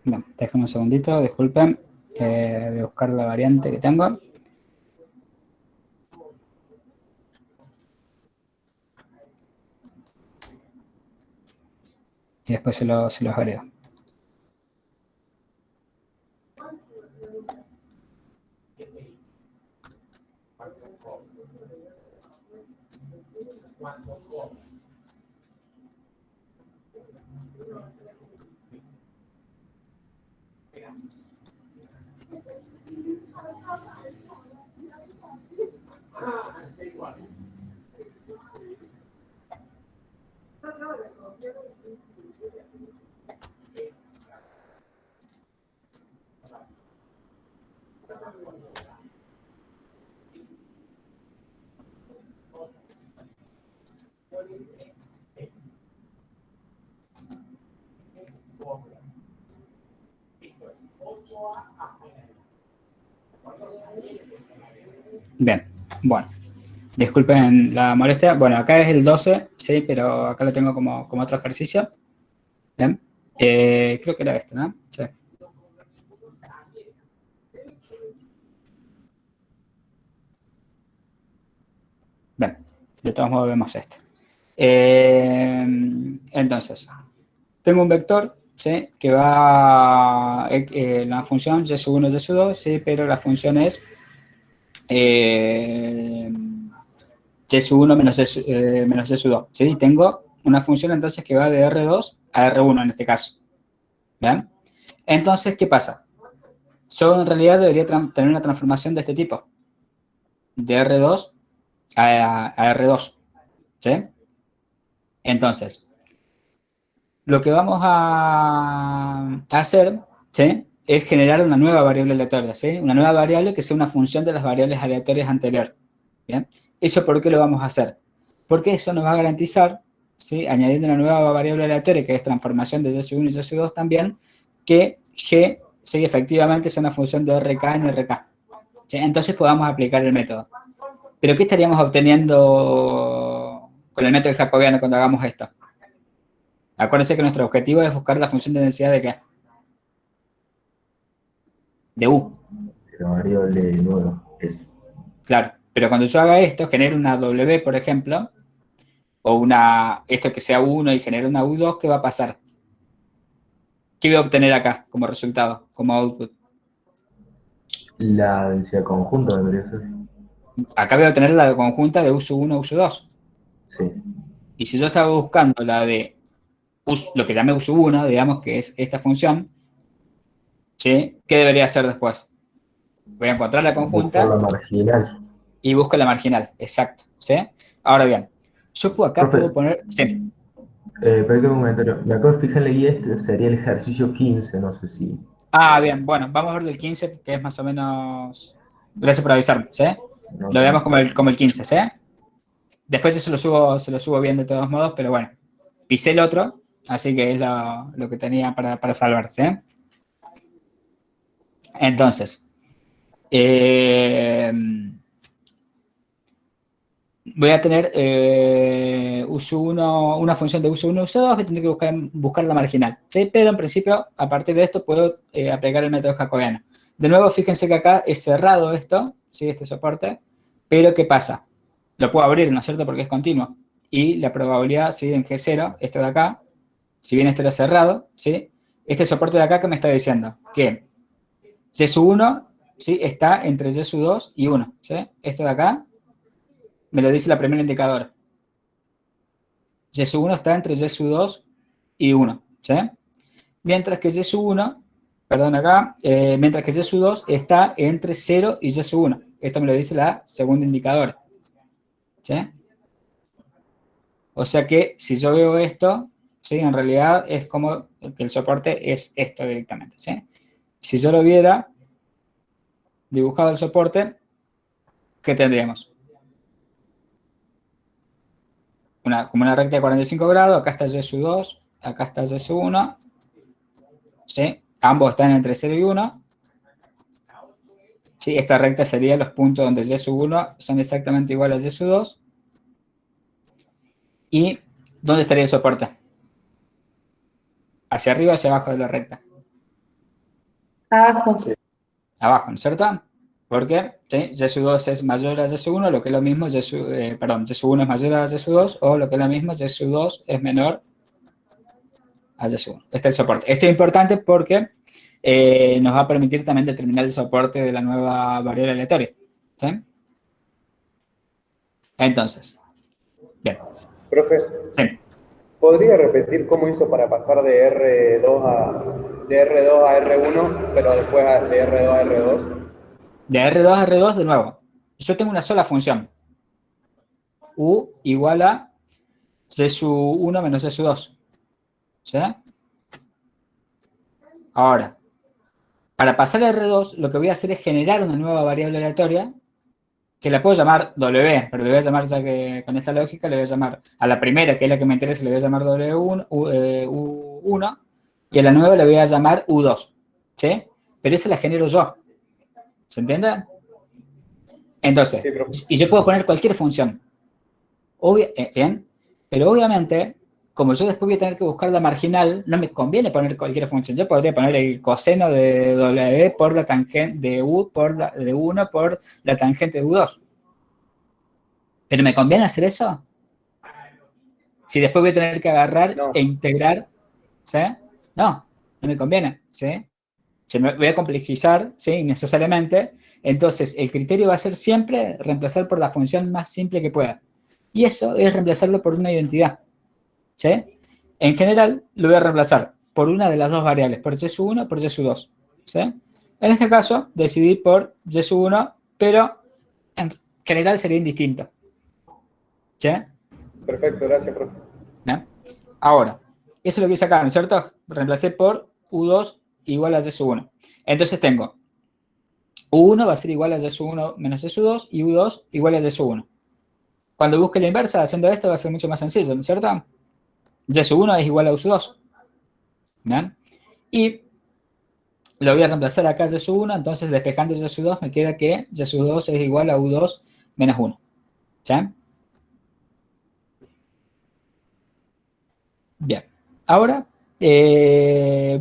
Bueno, déjame un segundito, disculpen. Voy a buscar la variante que tengo. Y después se los agrego. Bien, bueno. Disculpen la molestia. Bueno, acá es el 12, sí, pero acá lo tengo como otro ejercicio. Bien. Creo que era este, ¿no? Sí. Bien, de todos modos vemos este. Entonces, tengo un vector, ¿sí? Que va la función y sub 1, y sub 2, ¿sí? Pero la función es y sub 1 menos y sub 2, ¿sí? Tengo una función entonces que va de R2 a R1 en este caso. ¿Bien? Entonces, ¿qué pasa? Yo en realidad debería tener una transformación de este tipo. De R2 a R2. ¿Sí? Entonces, lo que vamos a hacer, ¿sí? Es generar una nueva variable aleatoria, ¿sí? Una nueva variable que sea una función de las variables aleatorias anteriores. ¿Bien? ¿Eso por qué lo vamos a hacer? Porque eso nos va a garantizar, ¿sí? Añadiendo una nueva variable aleatoria que es transformación de y sub 1 y sub 2 también, que G, ¿sí? Efectivamente sea una función de RK en RK. ¿Sí? Entonces podamos aplicar el método. ¿Pero qué estaríamos obteniendo con el método jacobiano cuando hagamos esto? Acuérdense que nuestro objetivo es buscar la función de densidad de ¿qué? De U. La variable nueva es. Claro, pero cuando yo haga esto, genere una W, por ejemplo, o esto que sea U1 y genere una U2, ¿qué va a pasar? ¿Qué voy a obtener acá como resultado, como output? La densidad conjunta debería ser. Acá voy a obtener la conjunta de U sub 1, U sub 2. Sí. Y si yo estaba buscando la de lo que llamé U sub 1, digamos que es esta función, ¿sí? ¿Qué debería hacer después? Voy a encontrar la conjunta. Buscar la marginal. Y busco la marginal, exacto. ¿Sí? Ahora bien, yo acá puedo poner... Sí. Perdón un comentario. Me acabo de fijar en la guía, este sería el ejercicio 15, no sé si. Ah, bien, bueno, vamos a ver del 15, que es más o menos... Gracias por avisarme, ¿sí? No, Lo veamos como el 15, ¿sí? Después se lo subo bien de todos modos, pero bueno. Pisé el otro, así que es lo que tenía para salvar, ¿sí? Entonces, voy a tener uso 1, una función de uso 1 y uso 2, que tendré que buscar la marginal, ¿sí? Pero en principio, a partir de esto, puedo aplicar el método jacobiano. De nuevo, fíjense que acá es cerrado esto, ¿sí? Este soporte, pero ¿qué pasa? Lo puedo abrir, ¿no es cierto? Porque es continuo. Y la probabilidad, ¿sí? En G0, esto de acá, si bien esto era cerrado, ¿sí? Este soporte de acá, ¿qué me está diciendo? Que Y sub 1, ¿sí? Está entre Y sub 2 y 1, ¿sí? Esto de acá me lo dice la primera indicadora. Y sub 1 está entre Y sub 2 y 1, ¿sí? Mientras que Y sub 1, perdón acá, mientras que Y sub 2 está entre 0 y Y sub 1. Esto me lo dice la segunda indicadora, ¿sí? O sea que si yo veo esto, ¿sí? En realidad es como que el soporte es esto directamente, ¿sí? Si yo lo viera dibujado el soporte, ¿qué tendríamos? Como una recta de 45 grados, acá está Y sub 2, acá está Y sub 1, ¿sí? Ambos están entre 0 y 1. ¿Sí? Esta recta sería los puntos donde Y sub 1 son exactamente iguales a Y sub 2. ¿Y dónde estaría el soporte? ¿Hacia arriba o hacia abajo de la recta? Abajo. Abajo, ¿no es cierto? Porque ¿sí? Y sub 2 es mayor a Y sub 1, lo que es lo mismo, Y sub 1 es mayor a Y sub 2, o lo que es lo mismo, Y sub 2 es menor a Y sub 1. Este es el soporte. Esto es importante porque nos va a permitir también determinar el soporte de la nueva variable aleatoria. ¿Sí? Entonces, bien. Profe, Sí. ¿podría repetir cómo hizo para pasar de R2 a R1, pero después de R2 a R2? De R2 a R2, de nuevo, yo tengo una sola función. U igual a Y sub 1 menos Y sub 2. ¿Sí? Ahora, para pasar a R2, lo que voy a hacer es generar una nueva variable aleatoria, que la puedo llamar W, pero le voy a llamar, ya que con esta lógica, le voy a llamar a la primera, que es la que me interesa, le voy a llamar W1, U1, y a la nueva le voy a llamar U2. ¿Sí? Pero esa la genero yo. ¿Se entiende? Entonces, Sí, profe. y yo puedo poner cualquier función. Bien, pero obviamente, como yo después voy a tener que buscar la marginal, no me conviene poner cualquier función. Yo podría poner el coseno de W por la tangente de U de 1 por la tangente de U2. ¿Pero me conviene hacer eso? Si después voy a tener que agarrar No. e integrar, ¿sí? No me conviene, ¿sí? Se me voy a complejizar, ¿sí? Innecesariamente. Entonces, el criterio va a ser siempre reemplazar por la función más simple que pueda. Y eso es reemplazarlo por una identidad, ¿sí? En general, lo voy a reemplazar por una de las dos variables, por y1 o por y2, ¿sí? En este caso, decidí por y1, pero en general sería indistinto, ¿sí? Perfecto, gracias, profe. ¿No? Ahora, eso es lo que hice acá, ¿no es cierto? Reemplacé por U2 igual a Y1. Entonces tengo U1 va a ser igual a Y1 menos Y2 y U2 igual a Y1. Cuando busque la inversa haciendo esto va a ser mucho más sencillo, ¿no es cierto? Y1 es igual a U2. ¿Bien? Y lo voy a reemplazar acá Y1, entonces despejando Y2 me queda que Y2 es igual a U2 menos 1. ¿Sí? Bien. Ahora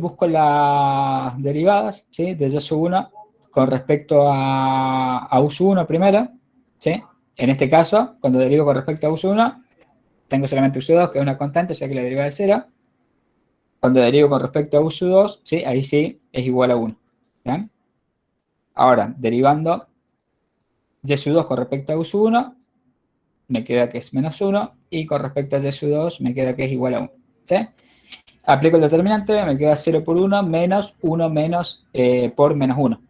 busco las derivadas, ¿sí? De Y1 con respecto a U1 primero, ¿sí? En este caso, cuando derivo con respecto a U1, tengo solamente U2, que es una constante, o sea que la derivada es 0. Cuando derivo con respecto a U2, ¿sí? Ahí sí es igual a 1. ¿Bien? Ahora, derivando Y2 con respecto a U1, me queda que es menos 1, y con respecto a Y2 me queda que es igual a 1. ¿Sí? Aplico el determinante, me queda 0 por 1 menos 1 menos por menos 1.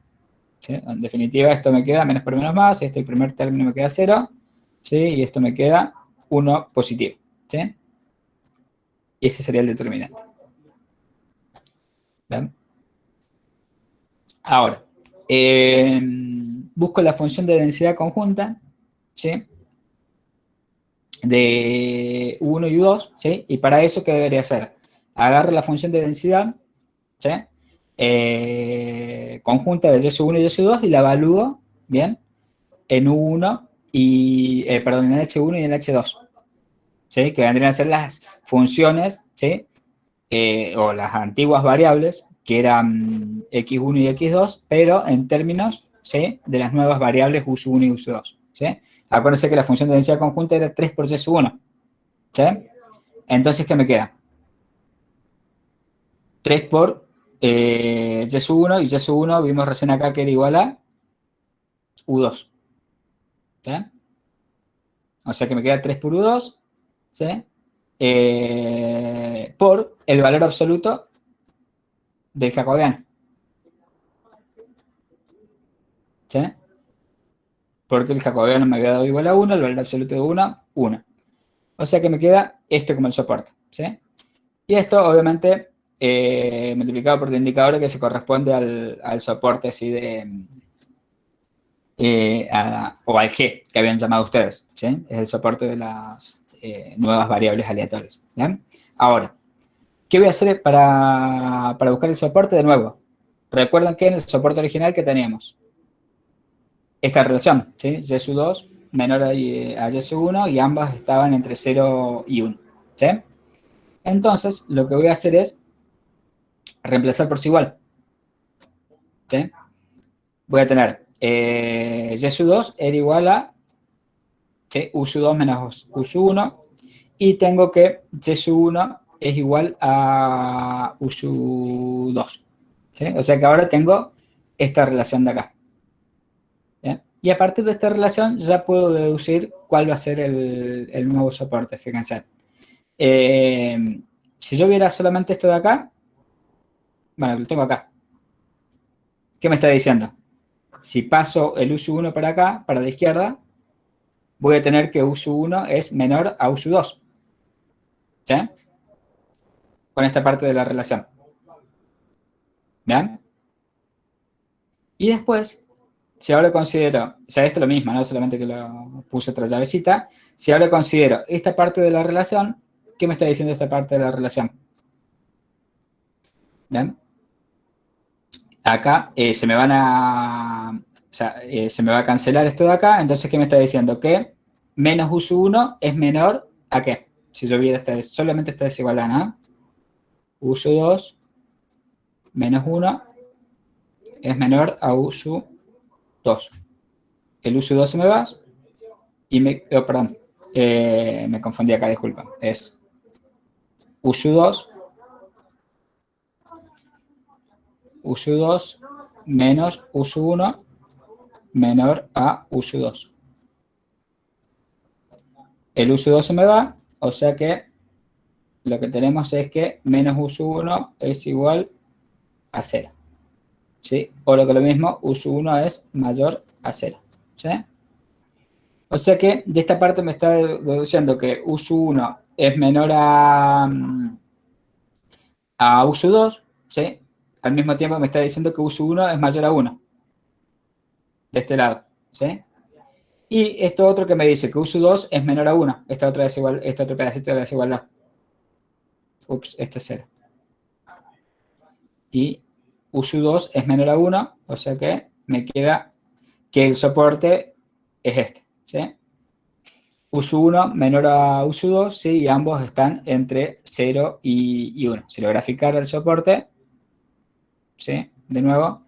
¿Sí? En definitiva, esto me queda menos por menos más, el primer término me queda 0, ¿sí? Y esto me queda 1 positivo. ¿Sí? Y ese sería el determinante. ¿Bien? Ahora, busco la función de densidad conjunta, ¿sí? De U1 y U2, ¿sí? Y para eso, ¿qué debería hacer? Agarro la función de densidad, ¿sí? Conjunta de Y1 y Y2 y la evalúo, ¿bien? En U1 y, perdón, en H1 y en H2, ¿sí? Que vendrían a ser las funciones, ¿sí? O las antiguas variables, que eran X1 y X2, pero en términos, ¿sí? De las nuevas variables U1 y U2, ¿sí? Acuérdense que la función de densidad conjunta era 3 por Y1, ¿sí? Entonces, ¿qué me queda? 3 por Y1, y Y1 vimos recién acá que era igual a U2, ¿sí? O sea que me queda 3 por U2, ¿sí? Por el valor absoluto del jacobiano, ¿sí? Porque el jacobiano me había dado igual a 1, el valor absoluto de 1, 1. O sea que me queda esto como el soporte, ¿sí? Y esto, obviamente, multiplicado por el indicador que se corresponde al soporte así de... o al G, que habían llamado ustedes, ¿sí? Es el soporte de las nuevas variables aleatorias, ¿bien? Ahora, ¿qué voy a hacer para buscar el soporte de nuevo? Recuerden que en el soporte original que teníamos esta relación, ¿sí? Y2 menor a Y1 y ambas estaban entre 0 y 1, ¿sí? Entonces, lo que voy a hacer es reemplazar por su igual, ¿sí? Voy a tener Y2 era igual a, ¿sí? U2 menos U1, y tengo que Y1 es igual a U2, ¿sí? O sea que ahora tengo esta relación de acá. ¿Bien? Y a partir de esta relación ya puedo deducir cuál va a ser el nuevo soporte, fíjense. Si yo viera solamente esto de acá, bueno, lo tengo acá. ¿Qué me está diciendo? Si paso el U1 para acá, para la izquierda, voy a tener que U1 es menor a U2. ¿Sí? Con esta parte de la relación. ¿Bien? Y después, si ahora considero, o sea, esto es lo mismo, ¿no? Solamente que lo puse otra llavecita. Si ahora considero esta parte de la relación, ¿qué me está diciendo esta parte de la relación? ¿Bien? Acá se me van a sea, se me va a cancelar esto de acá, entonces, ¿qué me está diciendo? Que menos U sub 1 es menor a ¿qué? Si yo viera solamente esta desigualdad, ¿no? U sub 2 menos 1 es menor a U sub 2. El U sub 2 se me va y perdón, me confundí acá, disculpa. Es U sub 2 menos U sub 1 menor a U sub 2. El U sub 2 se me va, o sea que lo que tenemos es que menos U sub 1 es igual a 0. ¿Sí? O lo que es lo mismo, U sub 1 es mayor a 0. ¿Sí? O sea que de esta parte me está deduciendo que U sub 1 es menor a U sub 2, ¿sí? Al mismo tiempo me está diciendo que U sub 1 es mayor a 1. De este lado, ¿sí? Y esto otro que me dice que U sub 2 es menor a 1. Este otro pedacito de la desigualdad. Ups, este es 0. Y U sub 2 es menor a 1, o sea que me queda que el soporte es este, ¿sí? U sub 1 menor a U sub 2, ¿sí? Y ambos están entre 0 y 1. Si lo graficara el soporte, ¿sí? De nuevo,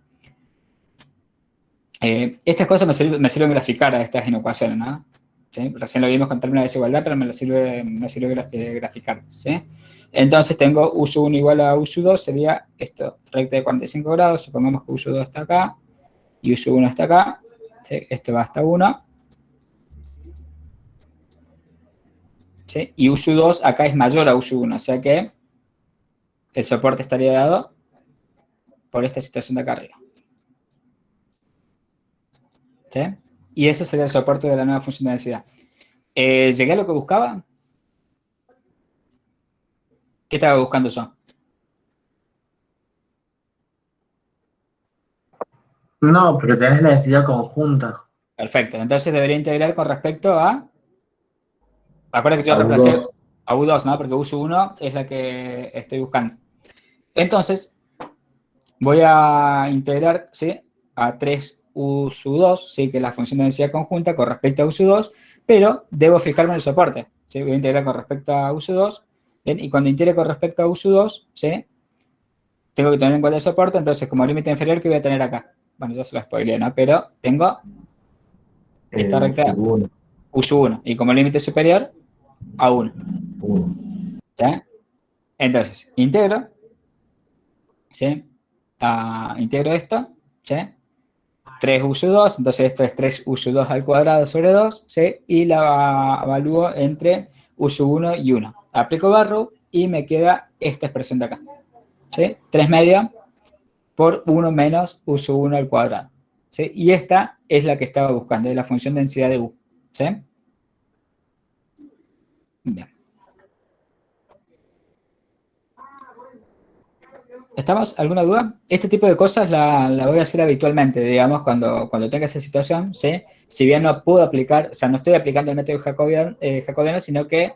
estas cosas me sirven graficar a estas inecuaciones, ¿no? ¿Sí? Recién lo vimos con términos de desigualdad, pero me sirve graficar, ¿sí? Entonces tengo U sub 1 igual a U sub 2, sería esto, recta de 45 grados, supongamos que U sub 2 está acá, y U sub 1 está acá, ¿sí? Esto va hasta 1, ¿sí? Y U sub 2 acá es mayor a U sub 1, o sea que el soporte estaría dado por esta situación de acá arriba. ¿Sí? Y ese sería el soporte de la nueva función de densidad. ¿Llegué a lo que buscaba? ¿Qué estaba buscando yo? No, pero tenés la densidad conjunta. Perfecto. Entonces debería integrar con respecto a... Acuérdate que yo A reemplacé U2. a U2, ¿no? Porque U sub 1 es la que estoy buscando. Entonces, voy a integrar, ¿sí? A 3U sub 2, ¿sí? Que es la función de densidad conjunta con respecto a U sub 2, pero debo fijarme en el soporte, ¿sí? Voy a integrar con respecto a U sub 2, ¿bien? Y cuando integre con respecto a U sub 2, ¿sí? Tengo que tener en cuenta el soporte, entonces como límite inferior, ¿qué voy a tener acá? Bueno, ya se lo spoileé, ¿no? Pero tengo esta recta U sub 1, y como límite superior, a 1. ¿Sí? Entonces, integro, ¿sí? Integro esto, ¿sí? 3U sub 2, entonces esto es 3U sub 2 al cuadrado sobre 2, ¿sí? Y la evalúo entre U sub 1 y 1. Aplico barrow y me queda esta expresión de acá, ¿sí? 3 media por 1 menos U sub 1 al cuadrado, ¿sí? Y esta es la que estaba buscando, es la función de densidad de U, ¿sí? Bien. ¿Estamos? ¿Alguna duda? Este tipo de cosas la voy a hacer habitualmente, digamos, cuando tenga esa situación, ¿sí? Si bien no puedo aplicar, o sea, no estoy aplicando el método jacobiano, sino que,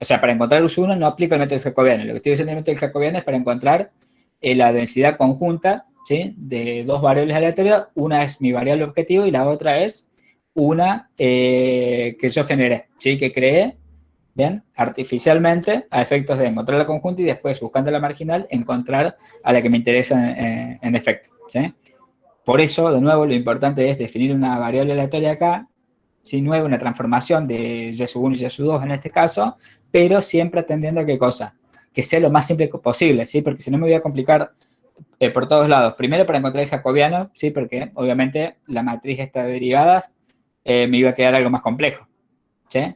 o sea, para encontrar U sub 1 no aplico el método jacobiano. Lo que estoy usando el método jacobiano es para encontrar la densidad conjunta, ¿sí? De dos variables aleatorias. Una es mi variable objetivo y la otra es una que yo generé, ¿sí? Que creé, ¿bien? Artificialmente, a efectos de encontrar la conjunta y después, buscando la marginal, encontrar a la que me interesa en efecto, ¿sí? Por eso, de nuevo, lo importante es definir una variable aleatoria acá, ¿sí? Nueva, una transformación de Y sub 1 y Y sub 2 en este caso, pero siempre atendiendo a qué cosa, que sea lo más simple posible, ¿sí? Porque si no me voy a complicar por todos lados. Primero, para encontrar el jacobiano, ¿sí? Porque, obviamente, la matriz esta de derivadas me iba a quedar algo más complejo, ¿sí?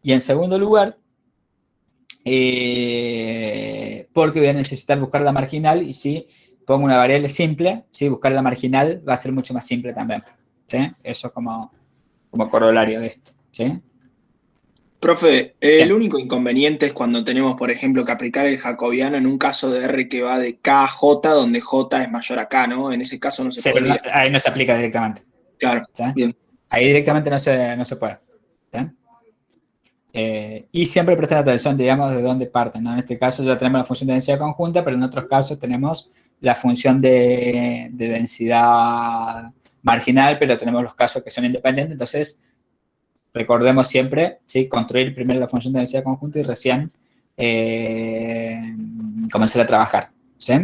Y en segundo lugar, porque voy a necesitar buscar la marginal y si pongo una variable simple, ¿sí? Buscar la marginal va a ser mucho más simple también, ¿sí? Eso como corolario de esto, ¿sí? Profe, el único inconveniente es cuando tenemos, por ejemplo, que aplicar el jacobiano en un caso de R que va de K a J, donde J es mayor a K, ¿no? En ese caso no se podría. Pero ahí no se aplica directamente. Claro, ¿sí? bien. Ahí directamente no se puede. ¿Sí? Y siempre presten atención, digamos, de dónde parten, ¿no? En este caso ya tenemos la función de densidad conjunta, pero en otros casos tenemos la función de densidad marginal, pero tenemos los casos que son independientes, entonces recordemos siempre, ¿sí? Construir primero la función de densidad conjunta y recién comenzar a trabajar, ¿sí?